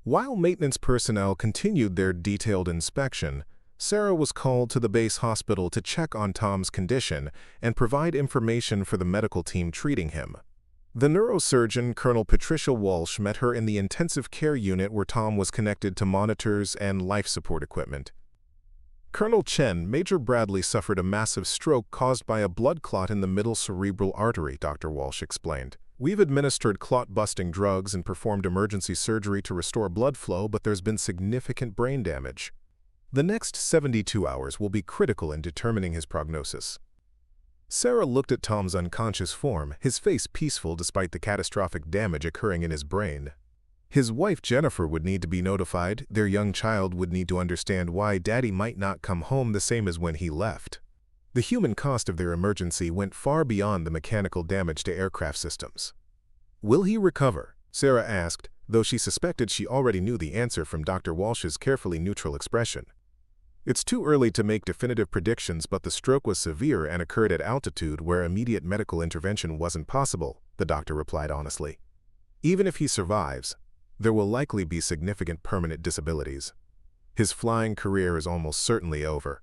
Speaker 1: While maintenance personnel continued their detailed inspection, Sarah was called to the base hospital to check on Tom's condition and provide information for the medical team treating him. The neurosurgeon, Colonel Patricia Walsh, met her in the intensive care unit where Tom was connected to monitors and life support equipment. "Colonel Chen, Major Bradley suffered a massive stroke caused by a blood clot in the middle cerebral artery," Dr. Walsh explained. "We've administered clot-busting drugs and performed emergency surgery to restore blood flow, but there's been significant brain damage. The next 72 hours will be critical in determining his prognosis." Sarah looked at Tom's unconscious form, his face peaceful despite the catastrophic damage occurring in his brain. His wife Jennifer would need to be notified, their young child would need to understand why Daddy might not come home the same as when he left. The human cost of their emergency went far beyond the mechanical damage to aircraft systems. "Will he recover?" Sarah asked, though she suspected she already knew the answer from Dr. Walsh's carefully neutral expression. It's too early to make definitive predictions, but the stroke was severe and occurred at altitude where immediate medical intervention wasn't possible, the doctor replied honestly. Even if he survives, there will likely be significant permanent disabilities. His flying career is almost certainly over.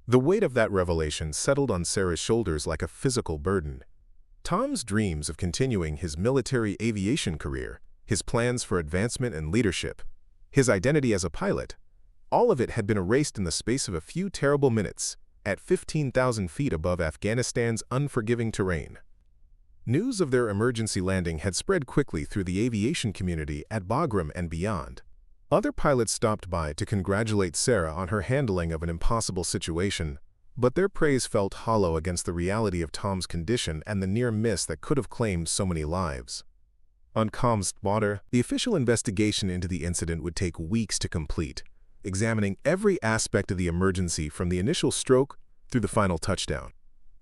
Speaker 1: The weight of that revelation settled on Sarah's shoulders like a physical burden. Tom's dreams of continuing his military aviation career, his plans for advancement and leadership, his identity as a pilot, all of it had been erased in the space of a few terrible minutes, at 15,000 feet above Afghanistan's unforgiving terrain. News of their emergency landing had spread quickly through the aviation community at Bagram and beyond. Other pilots stopped by to congratulate Sarah on her handling of an impossible situation, but their praise felt hollow against the reality of Tom's condition and the near miss that could have claimed so many lives. On calm water, the official investigation into the incident would take weeks to complete, examining every aspect of the emergency from the initial stroke through the final touchdown.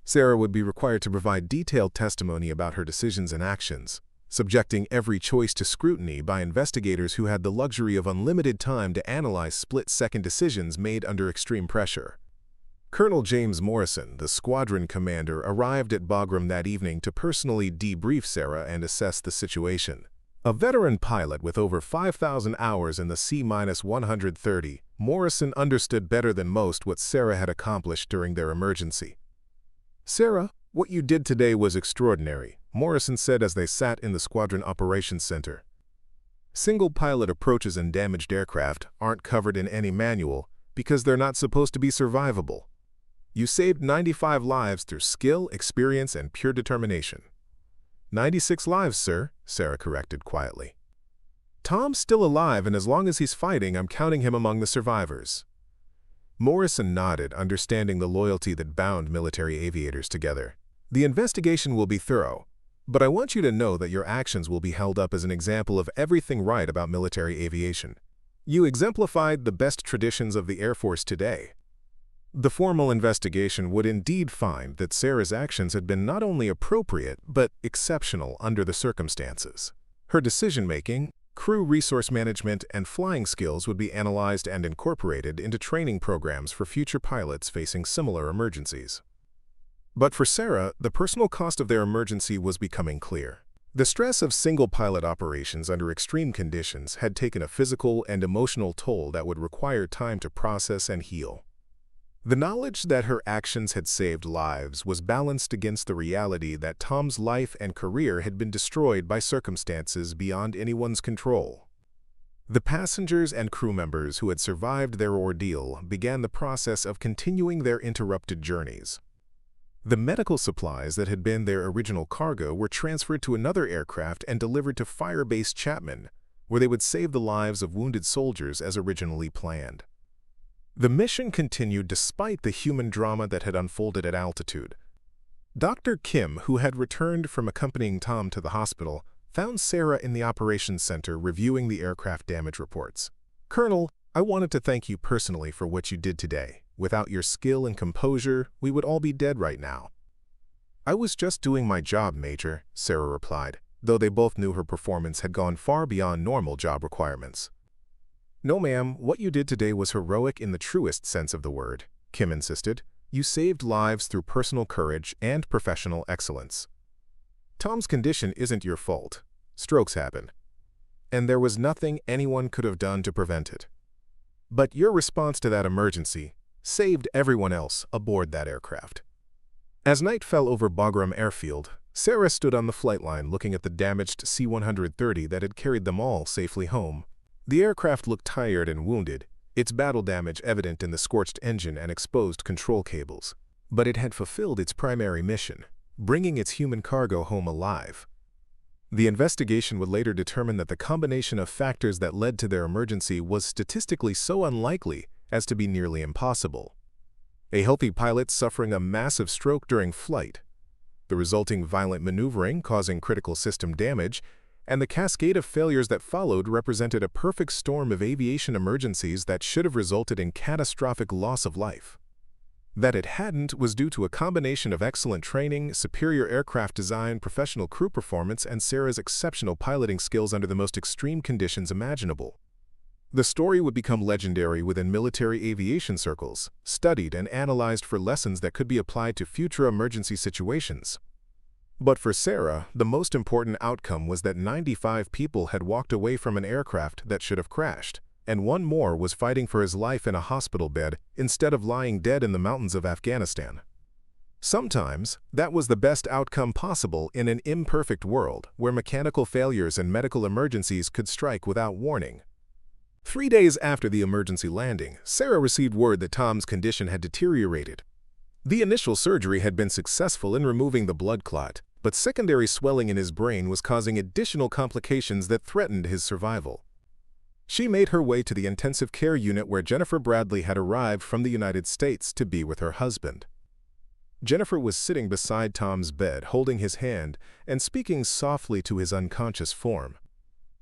Speaker 1: Sarah would be required to provide detailed testimony about her decisions and actions, subjecting every choice to scrutiny by investigators who had the luxury of unlimited time to analyze split-second decisions made under extreme pressure. Colonel James Morrison, the squadron commander, arrived at Bagram that evening to personally debrief Sarah and assess the situation. A veteran pilot with over 5,000 hours in the C-130, Morrison understood better than most what Sarah had accomplished during their emergency. "Sarah, what you did today was extraordinary," Morrison said as they sat in the Squadron Operations Center. "Single-pilot approaches in damaged aircraft aren't covered in any manual because they're not supposed to be survivable. You saved 95 lives through skill, experience, and pure determination." 96 lives, sir," Sarah corrected quietly. "Tom's still alive, and as long as he's fighting, I'm counting him among the survivors." Morrison nodded, understanding the loyalty that bound military aviators together. "The investigation will be thorough, but I want you to know that your actions will be held up as an example of everything right about military aviation. You exemplified the best traditions of the Air Force today." The formal investigation would indeed find that Sarah's actions had been not only appropriate but exceptional under the circumstances. Her decision-making, crew resource management, and flying skills would be analyzed and incorporated into training programs for future pilots facing similar emergencies. But for Sarah, the personal cost of their emergency was becoming clear. The stress of single-pilot operations under extreme conditions had taken a physical and emotional toll that would require time to process and heal. The knowledge that her actions had saved lives was balanced against the reality that Tom's life and career had been destroyed by circumstances beyond anyone's control. The passengers and crew members who had survived their ordeal began the process of continuing their interrupted journeys. The medical supplies that had been their original cargo were transferred to another aircraft and delivered to Firebase Chapman, where they would save the lives of wounded soldiers as originally planned. The mission continued despite the human drama that had unfolded at altitude. Dr. Kim, who had returned from accompanying Tom to the hospital, found Sarah in the operations center reviewing the aircraft damage reports. "Colonel, I wanted to thank you personally for what you did today. Without your skill and composure, we would all be dead right now." "I was just doing my job, Major," Sarah replied, though they both knew her performance had gone far beyond normal job requirements. "No, ma'am, what you did today was heroic in the truest sense of the word," Kim insisted. "You saved lives through personal courage and professional excellence. Tom's condition isn't your fault. Strokes happen. And there was nothing anyone could have done to prevent it. But your response to that emergency saved everyone else aboard that aircraft." As night fell over Bagram Airfield, Sarah stood on the flight line looking at the damaged C-130 that had carried them all safely home. The aircraft looked tired and wounded, its battle damage evident in the scorched engine and exposed control cables. But it had fulfilled its primary mission, bringing its human cargo home alive. The investigation would later determine that the combination of factors that led to their emergency was statistically so unlikely as to be nearly impossible. A healthy pilot suffering a massive stroke during flight, the resulting violent maneuvering causing critical system damage, and the cascade of failures that followed represented a perfect storm of aviation emergencies that should have resulted in catastrophic loss of life. That it hadn't was due to a combination of excellent training, superior aircraft design, professional crew performance, and Sarah's exceptional piloting skills under the most extreme conditions imaginable. The story would become legendary within military aviation circles, studied and analyzed for lessons that could be applied to future emergency situations. But for Sarah, the most important outcome was that 95 people had walked away from an aircraft that should have crashed, and one more was fighting for his life in a hospital bed instead of lying dead in the mountains of Afghanistan. Sometimes, that was the best outcome possible in an imperfect world where mechanical failures and medical emergencies could strike without warning. 3 days after the emergency landing, Sarah received word that Tom's condition had deteriorated. The initial surgery had been successful in removing the blood clot, but secondary swelling in his brain was causing additional complications that threatened his survival. She made her way to the intensive care unit where Jennifer Bradley had arrived from the United States to be with her husband. Jennifer was sitting beside Tom's bed, holding his hand and speaking softly to his unconscious form.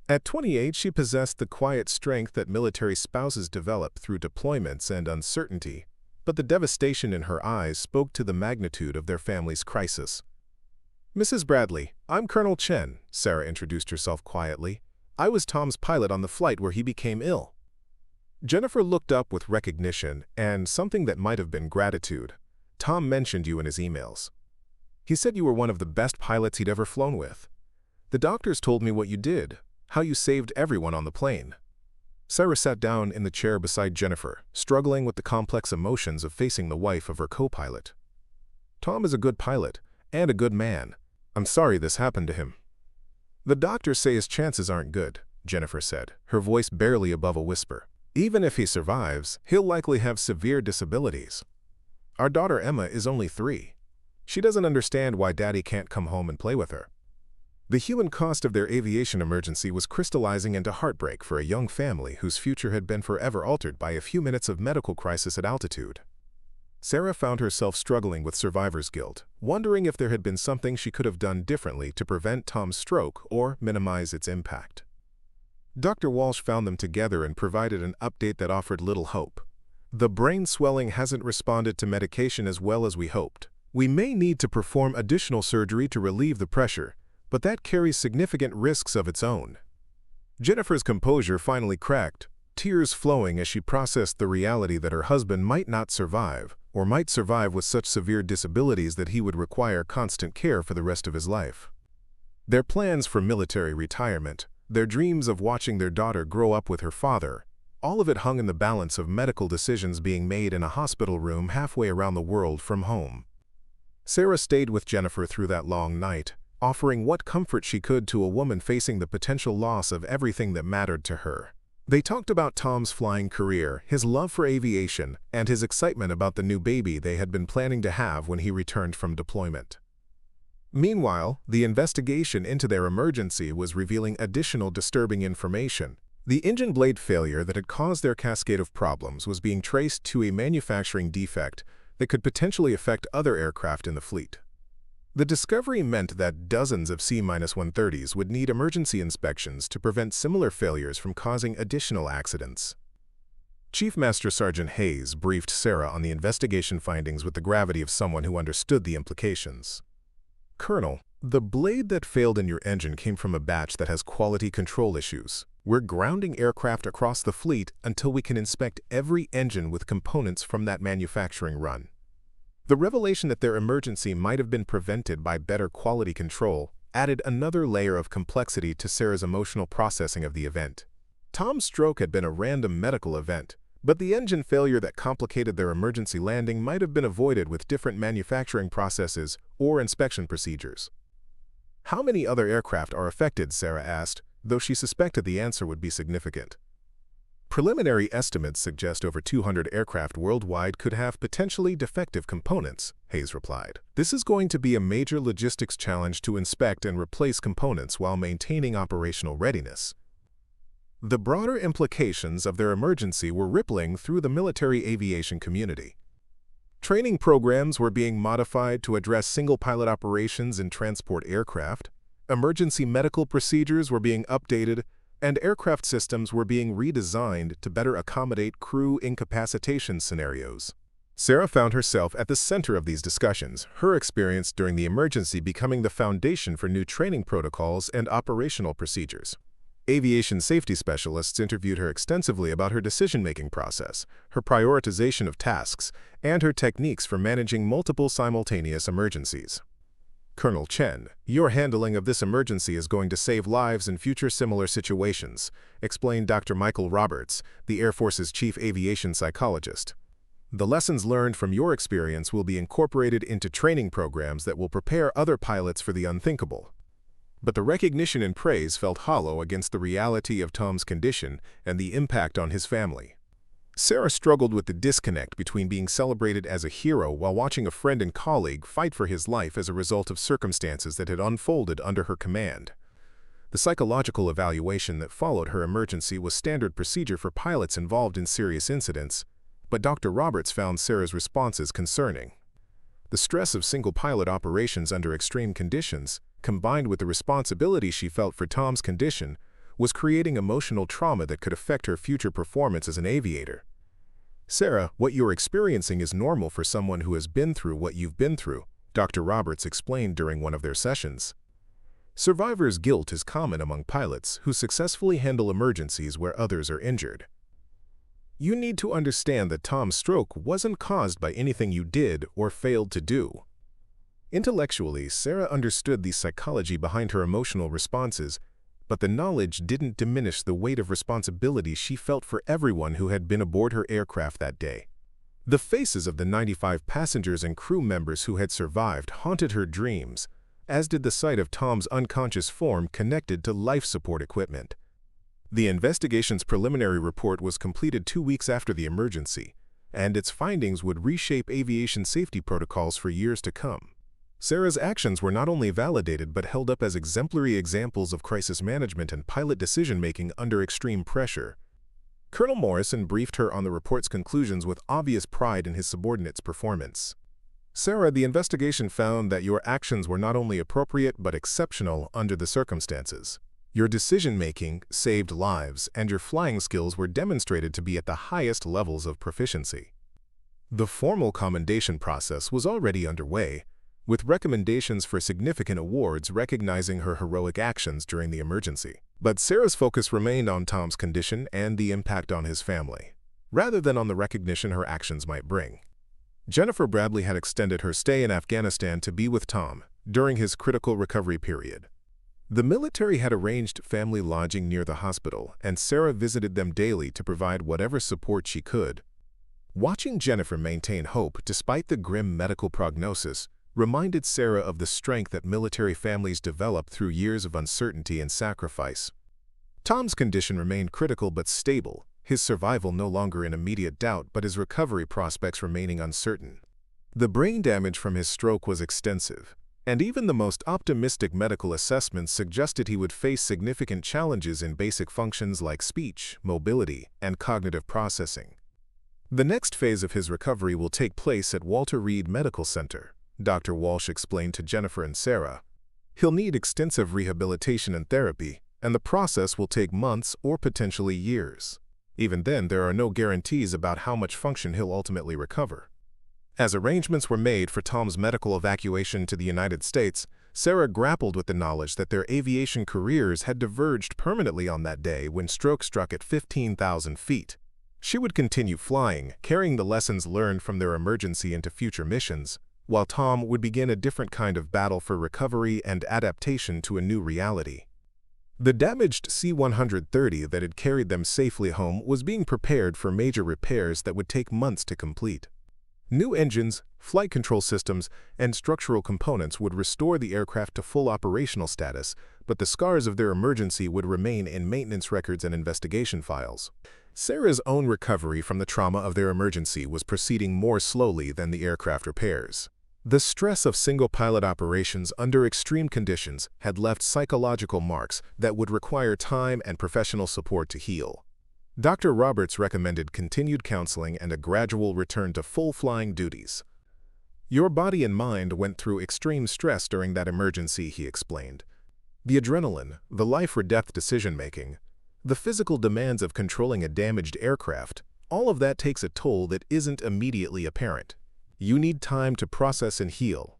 Speaker 1: At 28, she possessed the quiet strength that military spouses develop through deployments and uncertainty, but the devastation in her eyes spoke to the magnitude of their family's crisis. "Mrs. Bradley, I'm Colonel Chen," Sarah introduced herself quietly. "I was Tom's pilot on the flight where he became ill." Jennifer looked up with recognition and something that might have been gratitude. "Tom mentioned you in his emails. He said you were one of the best pilots he'd ever flown with. The doctors told me what you did, how you saved everyone on the plane." Sarah sat down in the chair beside Jennifer, struggling with the complex emotions of facing the wife of her co-pilot. "Tom is a good pilot and a good man. I'm sorry this happened to him." "The doctors say his chances aren't good," Jennifer said, her voice barely above a whisper. "Even if he survives, he'll likely have severe disabilities. Our daughter Emma is only 3. She doesn't understand why Daddy can't come home and play with her." The human cost of their aviation emergency was crystallizing into heartbreak for a young family whose future had been forever altered by a few minutes of medical crisis at altitude. Sarah found herself struggling with survivor's guilt, wondering if there had been something she could have done differently to prevent Tom's stroke or minimize its impact. Dr. Walsh found them together and provided an update that offered little hope. "The brain swelling hasn't responded to medication as well as we hoped. We may need to perform additional surgery to relieve the pressure, but that carries significant risks of its own." Jennifer's composure finally cracked, tears flowing as she processed the reality that her husband might not survive, or might survive with such severe disabilities that he would require constant care for the rest of his life. Their plans for military retirement, their dreams of watching their daughter grow up with her father, all of it hung in the balance of medical decisions being made in a hospital room halfway around the world from home. Sarah stayed with Jennifer through that long night, offering what comfort she could to a woman facing the potential loss of everything that mattered to her. They talked about Tom's flying career, his love for aviation, and his excitement about the new baby they had been planning to have when he returned from deployment. Meanwhile, the investigation into their emergency was revealing additional disturbing information. The engine blade failure that had caused their cascade of problems was being traced to a manufacturing defect that could potentially affect other aircraft in the fleet. The discovery meant that dozens of C-130s would need emergency inspections to prevent similar failures from causing additional accidents. Chief Master Sergeant Hayes briefed Sarah on the investigation findings with the gravity of someone who understood the implications. "Colonel, the blade that failed in your engine came from a batch that has quality control issues. We're grounding aircraft across the fleet until we can inspect every engine with components from that manufacturing run." The revelation that their emergency might have been prevented by better quality control added another layer of complexity to Sarah's emotional processing of the event. Tom's stroke had been a random medical event, but the engine failure that complicated their emergency landing might have been avoided with different manufacturing processes or inspection procedures. "How many other aircraft are affected?" Sarah asked, though she suspected the answer would be significant. "Preliminary estimates suggest over 200 aircraft worldwide could have potentially defective components," Hayes replied. "This is going to be a major logistics challenge to inspect and replace components while maintaining operational readiness." The broader implications of their emergency were rippling through the military aviation community. Training programs were being modified to address single-pilot operations in transport aircraft, emergency medical procedures were being updated, and aircraft systems were being redesigned to better accommodate crew incapacitation scenarios. Sarah found herself at the center of these discussions, her experience during the emergency becoming the foundation for new training protocols and operational procedures. Aviation safety specialists interviewed her extensively about her decision-making process, her prioritization of tasks, and her techniques for managing multiple simultaneous emergencies. Colonel Chen, your handling of this emergency is going to save lives in future similar situations, explained Dr. Michael Roberts, the Air Force's chief aviation psychologist. The lessons learned from your experience will be incorporated into training programs that will prepare other pilots for the unthinkable. But the recognition and praise felt hollow against the reality of Tom's condition and the impact on his family. Sarah struggled with the disconnect between being celebrated as a hero while watching a friend and colleague fight for his life as a result of circumstances that had unfolded under her command. The psychological evaluation that followed her emergency was standard procedure for pilots involved in serious incidents, but Dr. Roberts found Sarah's responses concerning. The stress of single-pilot operations under extreme conditions, combined with the responsibility she felt for Tom's condition, was creating emotional trauma that could affect her future performance as an aviator. Sarah, what you're experiencing is normal for someone who has been through what you've been through, Dr. Roberts explained during one of their sessions. Survivor's guilt is common among pilots who successfully handle emergencies where others are injured. You need to understand that Tom's stroke wasn't caused by anything you did or failed to do. Intellectually, Sarah understood the psychology behind her emotional responses, but the knowledge didn't diminish the weight of responsibility she felt for everyone who had been aboard her aircraft that day. The faces of the 95 passengers and crew members who had survived haunted her dreams, as did the sight of Tom's unconscious form connected to life support equipment. The investigation's preliminary report was completed 2 weeks after the emergency, and its findings would reshape aviation safety protocols for years to come. Sarah's actions were not only validated but held up as exemplary examples of crisis management and pilot decision-making under extreme pressure. Colonel Morrison briefed her on the report's conclusions with obvious pride in his subordinate's performance. Sarah, the investigation found that your actions were not only appropriate but exceptional under the circumstances. Your decision-making saved lives, and your flying skills were demonstrated to be at the highest levels of proficiency. The formal commendation process was already underway, with recommendations for significant awards recognizing her heroic actions during the emergency. But Sarah's focus remained on Tom's condition and the impact on his family, rather than on the recognition her actions might bring. Jennifer Bradley had extended her stay in Afghanistan to be with Tom during his critical recovery period. The military had arranged family lodging near the hospital, and Sarah visited them daily to provide whatever support she could. Watching Jennifer maintain hope despite the grim medical prognosis reminded Sarah of the strength that military families develop through years of uncertainty and sacrifice. Tom's condition remained critical but stable, his survival no longer in immediate doubt but his recovery prospects remaining uncertain. The brain damage from his stroke was extensive, and even the most optimistic medical assessments suggested he would face significant challenges in basic functions like speech, mobility, and cognitive processing. The next phase of his recovery will take place at Walter Reed Medical Center, Dr. Walsh explained to Jennifer and Sarah. He'll need extensive rehabilitation and therapy, and the process will take months or potentially years. Even then, there are no guarantees about how much function he'll ultimately recover. As arrangements were made for Tom's medical evacuation to the United States, Sarah grappled with the knowledge that their aviation careers had diverged permanently on that day when stroke struck at 15,000 feet. She would continue flying, carrying the lessons learned from their emergency into future missions, while Tom would begin a different kind of battle for recovery and adaptation to a new reality. The damaged C-130 that had carried them safely home was being prepared for major repairs that would take months to complete. New engines, flight control systems, and structural components would restore the aircraft to full operational status, but the scars of their emergency would remain in maintenance records and investigation files. Sarah's own recovery from the trauma of their emergency was proceeding more slowly than the aircraft repairs. The stress of single-pilot operations under extreme conditions had left psychological marks that would require time and professional support to heal. Dr. Roberts recommended continued counseling and a gradual return to full flying duties. Your body and mind went through extreme stress during that emergency, he explained. The adrenaline, the life-or-death decision-making, the physical demands of controlling a damaged aircraft, All of that takes a toll that isn't immediately apparent. You need time to process and heal.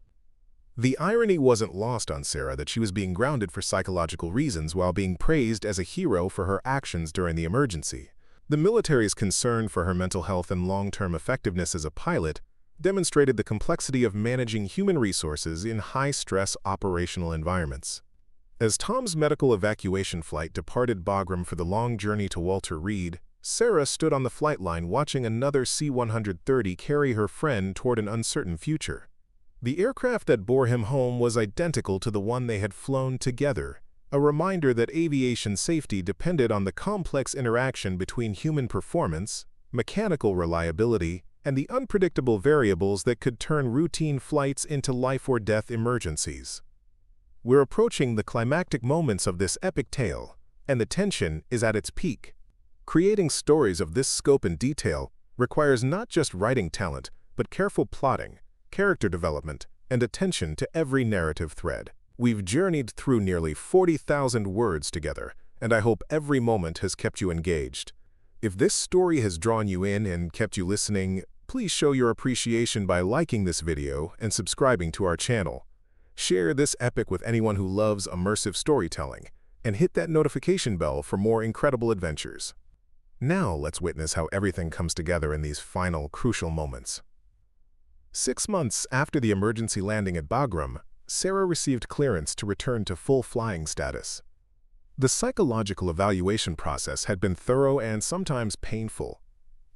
Speaker 1: The irony wasn't lost on Sarah that she was being grounded for psychological reasons while being praised as a hero for her actions during the emergency. The military's concern for her mental health and long-term effectiveness as a pilot demonstrated the complexity of managing human resources in high-stress operational environments. As Tom's medical evacuation flight departed Bagram for the long journey to Walter Reed, Sarah stood on the flight line watching another C-130 carry her friend toward an uncertain future. The aircraft that bore him home was identical to the one they had flown together, a reminder that aviation safety depended on the complex interaction between human performance, mechanical reliability, and the unpredictable variables that could turn routine flights into life-or-death emergencies. We're approaching the climactic moments of this epic tale, and the tension is at its peak. Creating stories of this scope and detail requires not just writing talent, but careful plotting, character development, and attention to every narrative thread. We've journeyed through nearly 40,000 words together, and I hope every moment has kept you engaged. If this story has drawn you in and kept you listening, please show your appreciation by liking this video and subscribing to our channel. Share this epic with anyone who loves immersive storytelling, and hit that notification bell for more incredible adventures. Now let's witness how everything comes together in these final, crucial moments. 6 months after the emergency landing at Bagram, Sarah received clearance to return to full flying status. The psychological evaluation process had been thorough and sometimes painful,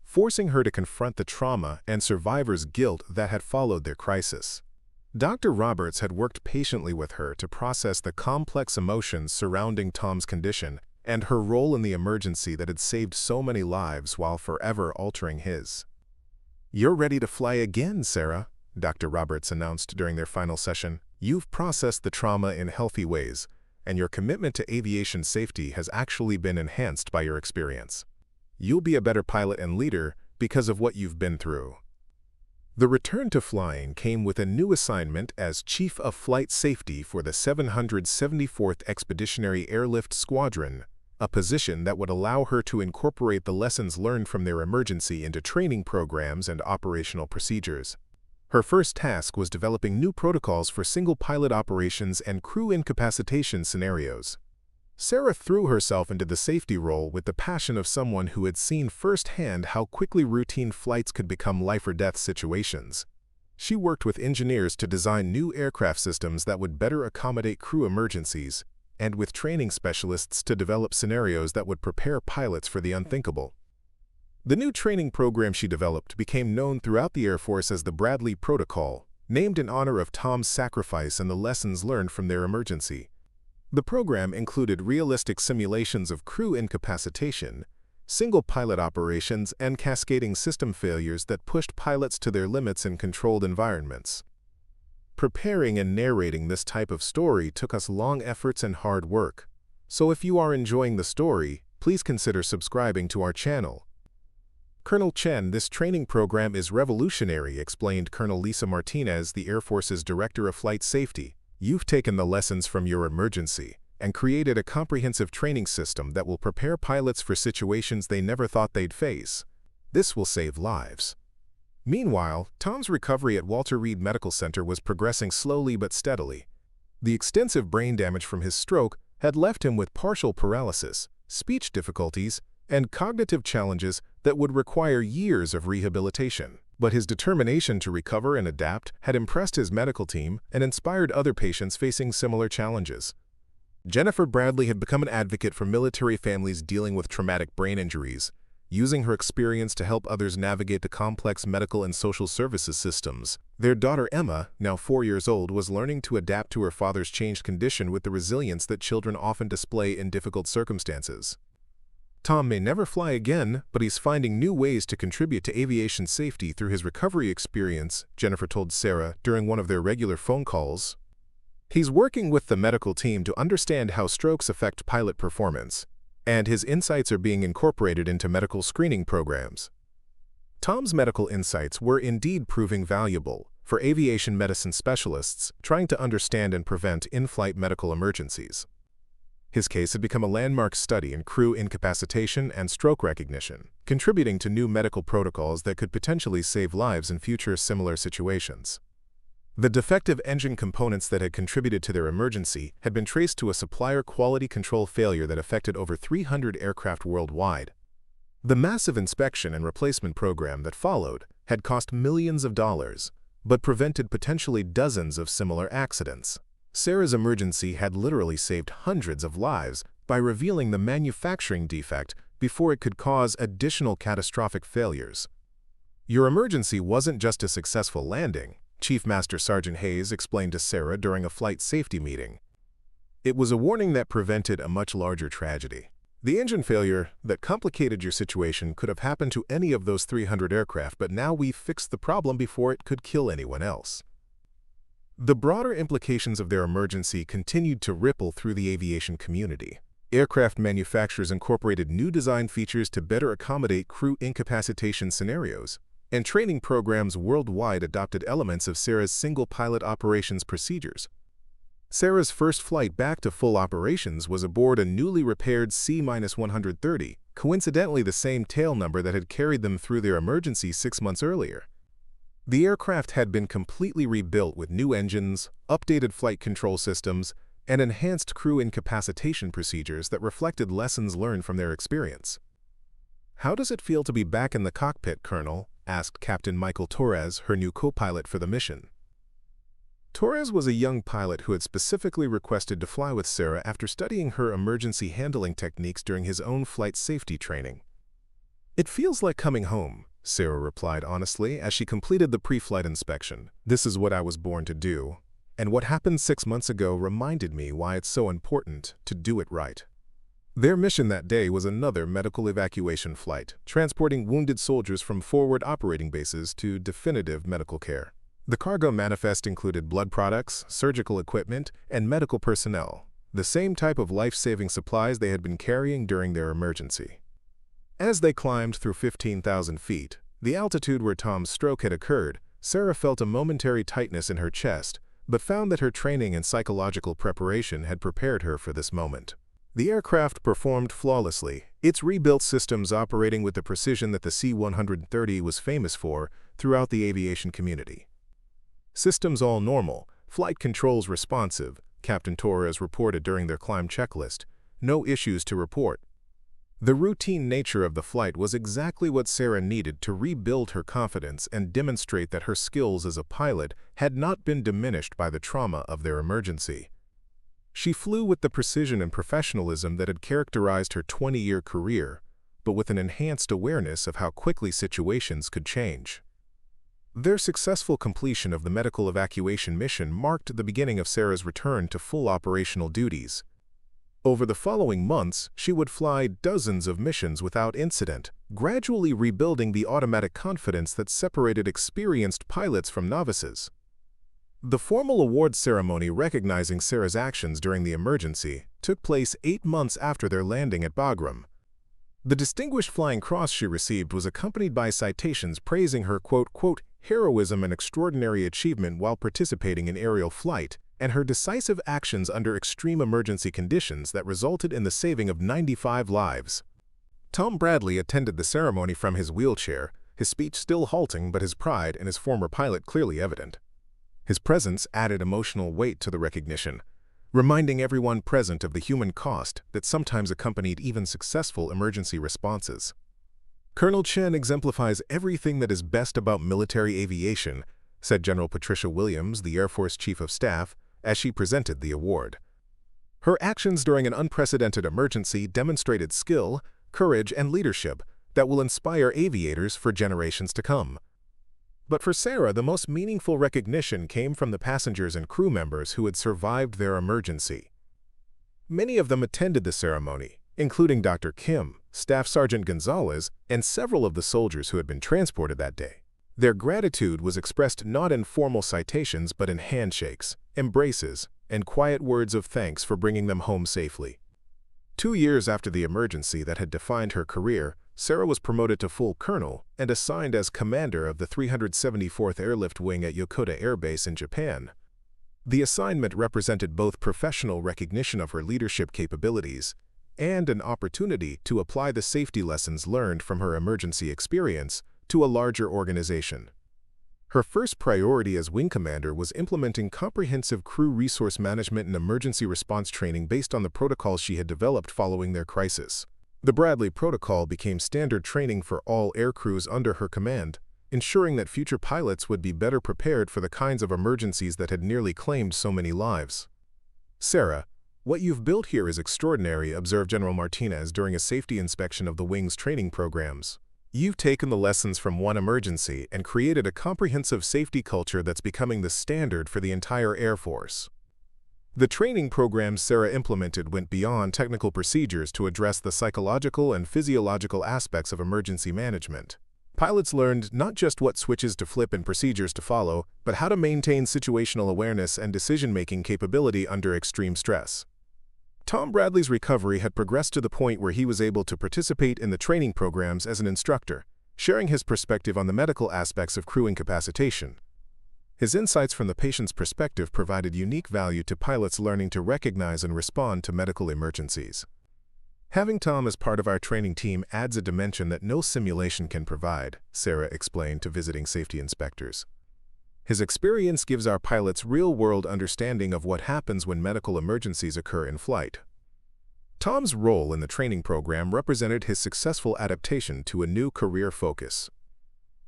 Speaker 1: forcing her to confront the trauma and survivor's guilt that had followed their crisis. Dr. Roberts had worked patiently with her to process the complex emotions surrounding Tom's condition and her role in the emergency that had saved so many lives while forever altering his. "You're ready to fly again, Sarah," Dr. Roberts announced during their final session. "You've processed the trauma in healthy ways, and your commitment to aviation safety has actually been enhanced by your experience. You'll be a better pilot and leader because of what you've been through." The return to flying came with a new assignment as Chief of Flight Safety for the 774th Expeditionary Airlift Squadron, a position that would allow her to incorporate the lessons learned from their emergency into training programs and operational procedures. Her first task was developing new protocols for single-pilot operations and crew incapacitation scenarios. Sarah threw herself into the safety role with the passion of someone who had seen firsthand how quickly routine flights could become life-or-death situations. She worked with engineers to design new aircraft systems that would better accommodate crew emergencies, and with training specialists to develop scenarios that would prepare pilots for the unthinkable. The new training program she developed became known throughout the Air Force as the Bradley Protocol, named in honor of Tom's sacrifice and the lessons learned from their emergency. The program included realistic simulations of crew incapacitation, single-pilot operations, and cascading system failures that pushed pilots to their limits in controlled environments. Preparing and narrating this type of story took us long efforts and hard work, so if you are enjoying the story, please consider subscribing to our channel. "Colonel Chen, this training program is revolutionary," explained Colonel Lisa Martinez, the Air Force's Director of Flight Safety. "You've taken the lessons from your emergency and created a comprehensive training system that will prepare pilots for situations they never thought they'd face. This will save lives." Meanwhile, Tom's recovery at Walter Reed Medical Center was progressing slowly but steadily. The extensive brain damage from his stroke had left him with partial paralysis, speech difficulties, and cognitive challenges that would require years of rehabilitation. But his determination to recover and adapt had impressed his medical team and inspired other patients facing similar challenges. Jennifer Bradley had become an advocate for military families dealing with traumatic brain injuries, using her experience to help others navigate the complex medical and social services systems. Their daughter Emma, now 4 years old, was learning to adapt to her father's changed condition with the resilience that children often display in difficult circumstances. Tom may never fly again, but he's finding new ways to contribute to aviation safety through his recovery experience, Jennifer told Sarah during one of their regular phone calls. He's working with the medical team to understand how strokes affect pilot performance, and his insights are being incorporated into medical screening programs. Tom's medical insights were indeed proving valuable for aviation medicine specialists trying to understand and prevent in-flight medical emergencies. His case had become a landmark study in crew incapacitation and stroke recognition, contributing to new medical protocols that could potentially save lives in future similar situations. The defective engine components that had contributed to their emergency had been traced to a supplier quality control failure that affected over 300 aircraft worldwide. The massive inspection and replacement program that followed had cost millions of dollars, but prevented potentially dozens of similar accidents. Sarah's emergency had literally saved hundreds of lives by revealing the manufacturing defect before it could cause additional catastrophic failures. "Your emergency wasn't just a successful landing," Chief Master Sergeant Hayes explained to Sarah during a flight safety meeting. "It was a warning that prevented a much larger tragedy. The engine failure that complicated your situation could have happened to any of those 300 aircraft, but now we've fixed the problem before it could kill anyone else." The broader implications of their emergency continued to ripple through the aviation community. Aircraft manufacturers incorporated new design features to better accommodate crew incapacitation scenarios, and training programs worldwide adopted elements of Sarah's single-pilot operations procedures. Sarah's first flight back to full operations was aboard a newly repaired C-130, coincidentally the same tail number that had carried them through their emergency 6 months earlier. The aircraft had been completely rebuilt with new engines, updated flight control systems, and enhanced crew incapacitation procedures that reflected lessons learned from their experience. "How does it feel to be back in the cockpit, Colonel?" asked Captain Michael Torres, her new co-pilot for the mission. Torres was a young pilot who had specifically requested to fly with Sarah after studying her emergency handling techniques during his own flight safety training. "It feels like coming home," Sarah replied honestly as she completed the pre-flight inspection. "This is what I was born to do, and what happened 6 months ago reminded me why it's so important to do it right." Their mission that day was another medical evacuation flight, transporting wounded soldiers from forward operating bases to definitive medical care. The cargo manifest included blood products, surgical equipment, and medical personnel, the same type of life-saving supplies they had been carrying during their emergency. As they climbed through 15,000 feet, the altitude where Tom's stroke had occurred, Sarah felt a momentary tightness in her chest, but found that her training and psychological preparation had prepared her for this moment. The aircraft performed flawlessly, its rebuilt systems operating with the precision that the C-130 was famous for throughout the aviation community. "Systems all normal, flight controls responsive," Captain Torres reported during their climb checklist. "No issues to report." The routine nature of the flight was exactly what Sarah needed to rebuild her confidence and demonstrate that her skills as a pilot had not been diminished by the trauma of their emergency. She flew with the precision and professionalism that had characterized her 20-year career, but with an enhanced awareness of how quickly situations could change. Their successful completion of the medical evacuation mission marked the beginning of Sarah's return to full operational duties. Over the following months, she would fly dozens of missions without incident, gradually rebuilding the automatic confidence that separated experienced pilots from novices. The formal awards ceremony recognizing Sarah's actions during the emergency took place 8 months after their landing at Bagram. The Distinguished Flying Cross she received was accompanied by citations praising her quote, heroism and extraordinary achievement while participating in aerial flight, and her decisive actions under extreme emergency conditions that resulted in the saving of 95 lives. Tom Bradley attended the ceremony from his wheelchair, his speech still halting but his pride in his former pilot clearly evident. His presence added emotional weight to the recognition, reminding everyone present of the human cost that sometimes accompanied even successful emergency responses. "Colonel Chen exemplifies everything that is best about military aviation," said General Patricia Williams, the Air Force Chief of Staff, as she presented the award. Her actions during an unprecedented emergency demonstrated skill, courage, and leadership that will inspire aviators for generations to come. But for Sarah, the most meaningful recognition came from the passengers and crew members who had survived their emergency. Many of them attended the ceremony, including Dr. Kim, Staff Sergeant Gonzalez, and several of the soldiers who had been transported that day. Their gratitude was expressed not in formal citations but in handshakes, embraces, and quiet words of thanks for bringing them home safely. 2 years after the emergency that had defined her career, Sarah was promoted to full colonel and assigned as commander of the 374th Airlift Wing at Yokota Air Base in Japan. The assignment represented both professional recognition of her leadership capabilities and an opportunity to apply the safety lessons learned from her emergency experience to a larger organization. Her first priority as wing commander was implementing comprehensive crew resource management and emergency response training based on the protocols she had developed following their crisis. The Bradley Protocol became standard training for all aircrews under her command, ensuring that future pilots would be better prepared for the kinds of emergencies that had nearly claimed so many lives. "Sarah, what you've built here is extraordinary," observed General Martinez during a safety inspection of the wing's training programs. "You've taken the lessons from one emergency and created a comprehensive safety culture that's becoming the standard for the entire Air Force." The training programs Sarah implemented went beyond technical procedures to address the psychological and physiological aspects of emergency management. Pilots learned not just what switches to flip and procedures to follow, but how to maintain situational awareness and decision-making capability under extreme stress. Tom Bradley's recovery had progressed to the point where he was able to participate in the training programs as an instructor, sharing his perspective on the medical aspects of crew incapacitation. His insights from the patient's perspective provided unique value to pilots learning to recognize and respond to medical emergencies. "Having Tom as part of our training team adds a dimension that no simulation can provide," Sarah explained to visiting safety inspectors. "His experience gives our pilots real-world understanding of what happens when medical emergencies occur in flight." Tom's role in the training program represented his successful adaptation to a new career focus.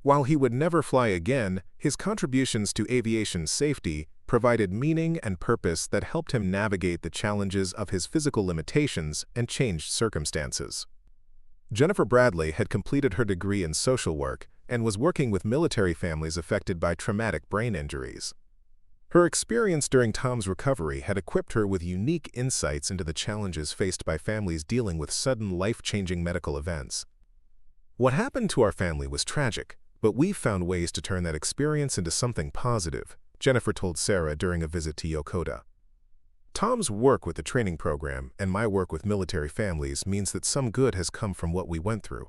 Speaker 1: While he would never fly again, his contributions to aviation safety provided meaning and purpose that helped him navigate the challenges of his physical limitations and changed circumstances. Jennifer Bradley had completed her degree in social work and was working with military families affected by traumatic brain injuries. Her experience during Tom's recovery had equipped her with unique insights into the challenges faced by families dealing with sudden life-changing medical events. "What happened to our family was tragic, but we've found ways to turn that experience into something positive," Jennifer told Sarah during a visit to Yokota. "Tom's work with the training program and my work with military families means that some good has come from what we went through."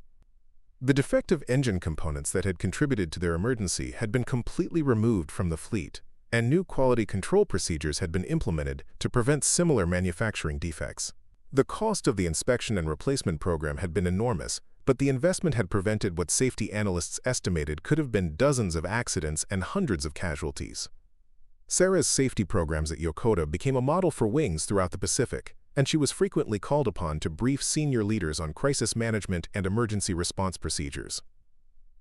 Speaker 1: The defective engine components that had contributed to their emergency had been completely removed from the fleet, and new quality control procedures had been implemented to prevent similar manufacturing defects. The cost of the inspection and replacement program had been enormous, but the investment had prevented what safety analysts estimated could have been dozens of accidents and hundreds of casualties. Sarah's safety programs at Yokota became a model for wings throughout the Pacific, and she was frequently called upon to brief senior leaders on crisis management and emergency response procedures.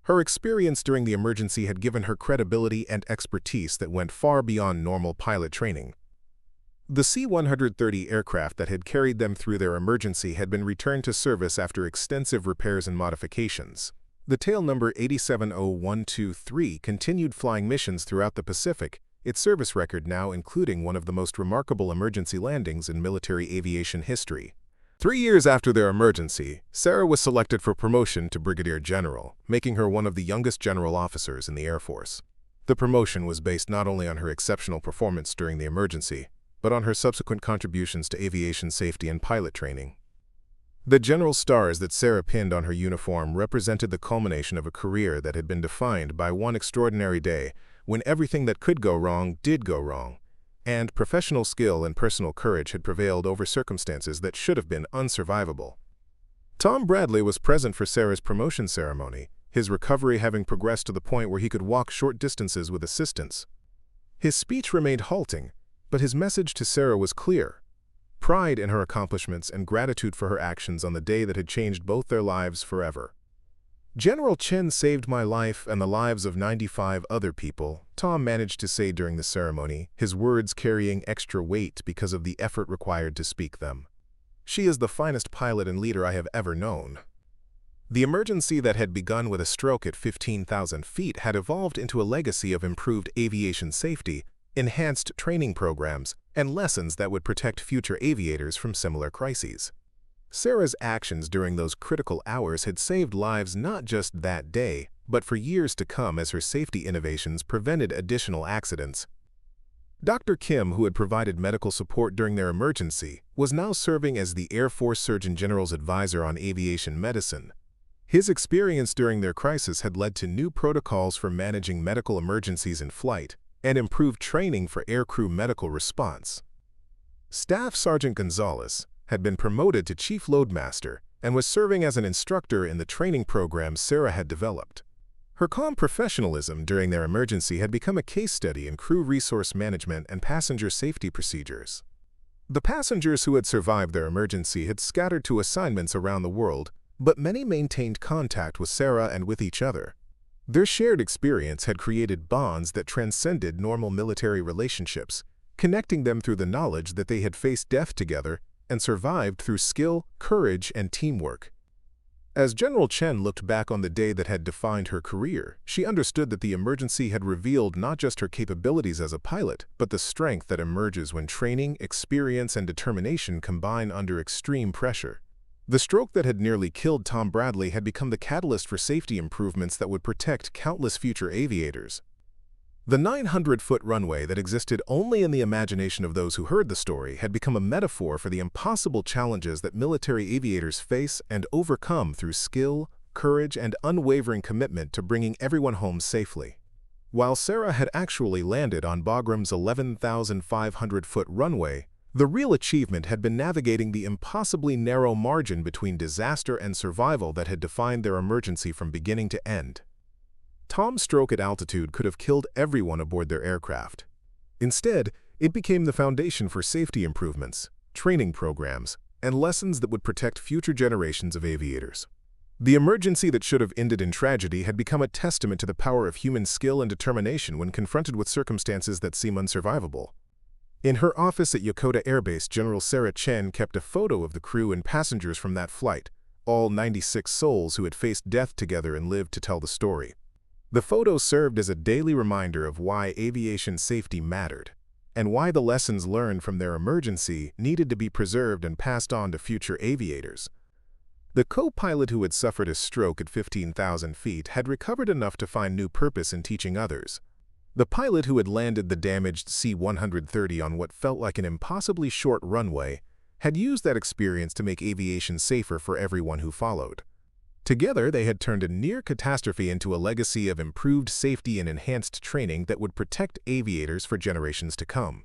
Speaker 1: Her experience during the emergency had given her credibility and expertise that went far beyond normal pilot training. The C-130 aircraft that had carried them through their emergency had been returned to service after extensive repairs and modifications. The tail number 870123 continued flying missions throughout the Pacific, its service record now including one of the most remarkable emergency landings in military aviation history. 3 years after their emergency, Sarah was selected for promotion to Brigadier General, making her one of the youngest general officers in the Air Force. The promotion was based not only on her exceptional performance during the emergency, but on her subsequent contributions to aviation safety and pilot training. The general stars that Sarah pinned on her uniform represented the culmination of a career that had been defined by one extraordinary day when everything that could go wrong did go wrong, and professional skill and personal courage had prevailed over circumstances that should have been unsurvivable. Tom Bradley was present for Sarah's promotion ceremony, his recovery having progressed to the point where he could walk short distances with assistance. His speech remained halting, but his message to Sarah was clear: pride in her accomplishments and gratitude for her actions on the day that had changed both their lives forever. "General Chen saved my life and the lives of 95 other people," Tom managed to say during the ceremony, his words carrying extra weight because of the effort required to speak them. "She is the finest pilot and leader I have ever known." The emergency that had begun with a stroke at 15,000 feet had evolved into a legacy of improved aviation safety, enhanced training programs, and lessons that would protect future aviators from similar crises. Sarah's actions during those critical hours had saved lives not just that day, but for years to come as her safety innovations prevented additional accidents. Dr. Kim, who had provided medical support during their emergency, was now serving as the Air Force Surgeon General's advisor on aviation medicine. His experience during their crisis had led to new protocols for managing medical emergencies in flight, and improved training for aircrew medical response. Staff Sergeant Gonzalez had been promoted to Chief Loadmaster and was serving as an instructor in the training program Sarah had developed. Her calm professionalism during their emergency had become a case study in crew resource management and passenger safety procedures. The passengers who had survived their emergency had scattered to assignments around the world, but many maintained contact with Sarah and with each other. Their shared experience had created bonds that transcended normal military relationships, connecting them through the knowledge that they had faced death together and survived through skill, courage, and teamwork. As General Chen looked back on the day that had defined her career, she understood that the emergency had revealed not just her capabilities as a pilot, but the strength that emerges when training, experience, and determination combine under extreme pressure. The stroke that had nearly killed Tom Bradley had become the catalyst for safety improvements that would protect countless future aviators. The 900-foot runway that existed only in the imagination of those who heard the story had become a metaphor for the impossible challenges that military aviators face and overcome through skill, courage, and unwavering commitment to bringing everyone home safely. While Sarah had actually landed on Bagram's 11,500-foot runway, the real achievement had been navigating the impossibly narrow margin between disaster and survival that had defined their emergency from beginning to end. Tom's stroke at altitude could have killed everyone aboard their aircraft. Instead, it became the foundation for safety improvements, training programs, and lessons that would protect future generations of aviators. The emergency that should have ended in tragedy had become a testament to the power of human skill and determination when confronted with circumstances that seem unsurvivable. In her office at Yokota Air Base, General Sarah Chen kept a photo of the crew and passengers from that flight, all 96 souls who had faced death together and lived to tell the story. The photo served as a daily reminder of why aviation safety mattered, and why the lessons learned from their emergency needed to be preserved and passed on to future aviators. The co-pilot who had suffered a stroke at 15,000 feet had recovered enough to find new purpose in teaching others. The pilot who had landed the damaged C-130 on what felt like an impossibly short runway had used that experience to make aviation safer for everyone who followed. Together, they had turned a near catastrophe into a legacy of improved safety and enhanced training that would protect aviators for generations to come.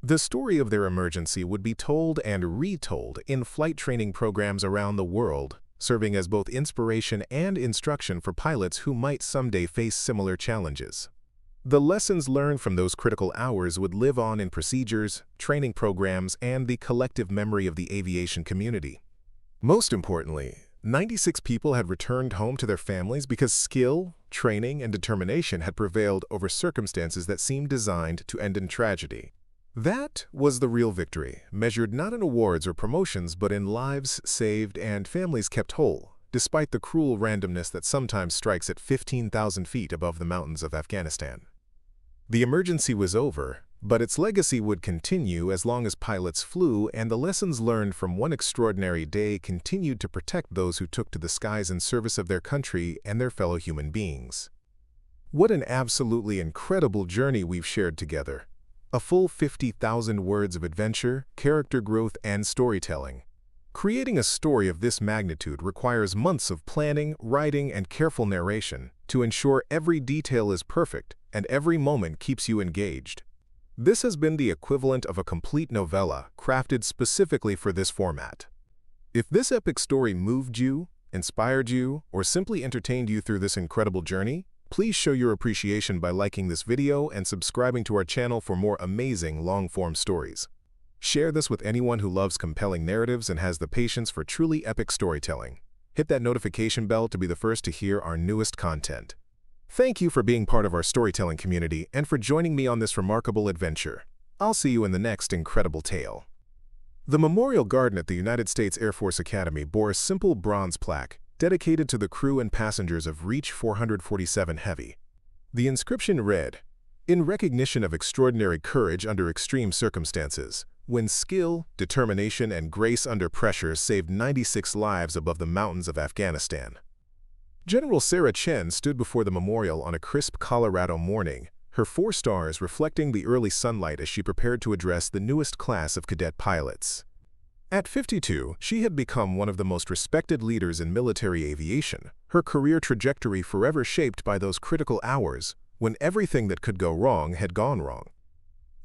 Speaker 1: The story of their emergency would be told and retold in flight training programs around the world, serving as both inspiration and instruction for pilots who might someday face similar challenges. The lessons learned from those critical hours would live on in procedures, training programs, and the collective memory of the aviation community. Most importantly, 96 people had returned home to their families because skill, training, and determination had prevailed over circumstances that seemed designed to end in tragedy. That was the real victory, measured not in awards or promotions but in lives saved and families kept whole, despite the cruel randomness that sometimes strikes at 15,000 feet above the mountains of Afghanistan. The emergency was over, but its legacy would continue as long as pilots flew, and the lessons learned from one extraordinary day continued to protect those who took to the skies in service of their country and their fellow human beings. What an absolutely incredible journey we've shared together. A full 50,000 words of adventure, character growth, and storytelling. Creating a story of this magnitude requires months of planning, writing, and careful narration to ensure every detail is perfect and every moment keeps you engaged. This has been the equivalent of a complete novella crafted specifically for this format. If this epic story moved you, inspired you, or simply entertained you through this incredible journey, please show your appreciation by liking this video and subscribing to our channel for more amazing long-form stories. Share this with anyone who loves compelling narratives and has the patience for truly epic storytelling. Hit that notification bell to be the first to hear our newest content. Thank you for being part of our storytelling community and for joining me on this remarkable adventure. I'll see you in the next incredible tale. The Memorial Garden at the United States Air Force Academy bore a simple bronze plaque dedicated to the crew and passengers of Reach 447 Heavy. The inscription read, "In recognition of extraordinary courage under extreme circumstances, when skill, determination, and grace under pressure saved 96 lives above the mountains of Afghanistan." General Sarah Chen stood before the memorial on a crisp Colorado morning, her 4 stars reflecting the early sunlight as she prepared to address the newest class of cadet pilots. At 52, she had become one of the most respected leaders in military aviation, her career trajectory forever shaped by those critical hours, when everything that could go wrong had gone wrong.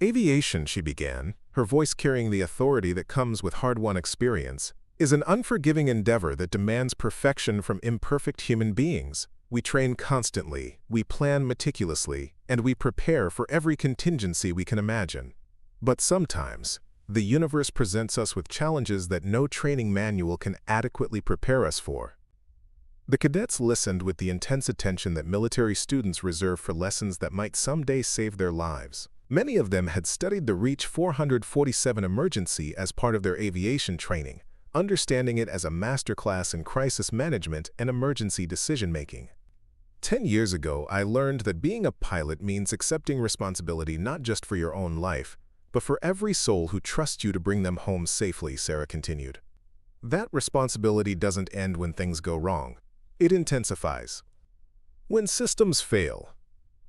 Speaker 1: Aviation, she began, her voice carrying the authority that comes with hard-won experience, is an unforgiving endeavor that demands perfection from imperfect human beings. We train constantly, we plan meticulously, and we prepare for every contingency we can imagine. But sometimes, the universe presents us with challenges that no training manual can adequately prepare us for. The cadets listened with the intense attention that military students reserve for lessons that might someday save their lives. Many of them had studied the Reach 447 emergency as part of their aviation training, understanding it as a masterclass in crisis management and emergency decision-making. 10 years ago, I learned that being a pilot means accepting responsibility not just for your own life, but for every soul who trusts you to bring them home safely, Sarah continued. That responsibility doesn't end when things go wrong. It intensifies. When systems fail,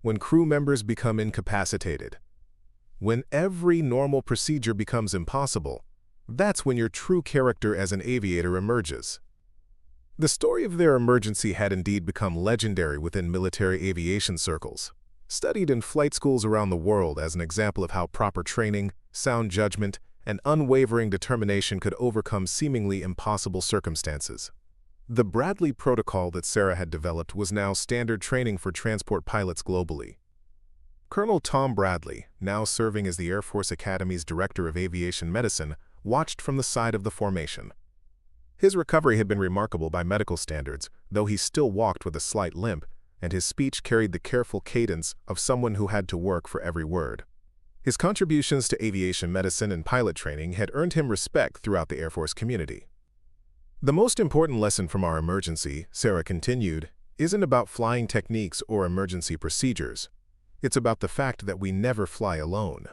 Speaker 1: when crew members become incapacitated, when every normal procedure becomes impossible, that's when your true character as an aviator emerges. The story of their emergency had indeed become legendary within military aviation circles, studied in flight schools around the world as an example of how proper training, sound judgment, and unwavering determination could overcome seemingly impossible circumstances. The Bradley protocol that Sarah had developed was now standard training for transport pilots globally. Colonel Tom Bradley, now serving as the Air Force Academy's Director of Aviation Medicine, watched from the side of the formation. His recovery had been remarkable by medical standards, though he still walked with a slight limp, and his speech carried the careful cadence of someone who had to work for every word. His contributions to aviation medicine and pilot training had earned him respect throughout the Air Force community. The most important lesson from our emergency, Sarah continued, isn't about flying techniques or emergency procedures. It's about the fact that we never fly alone.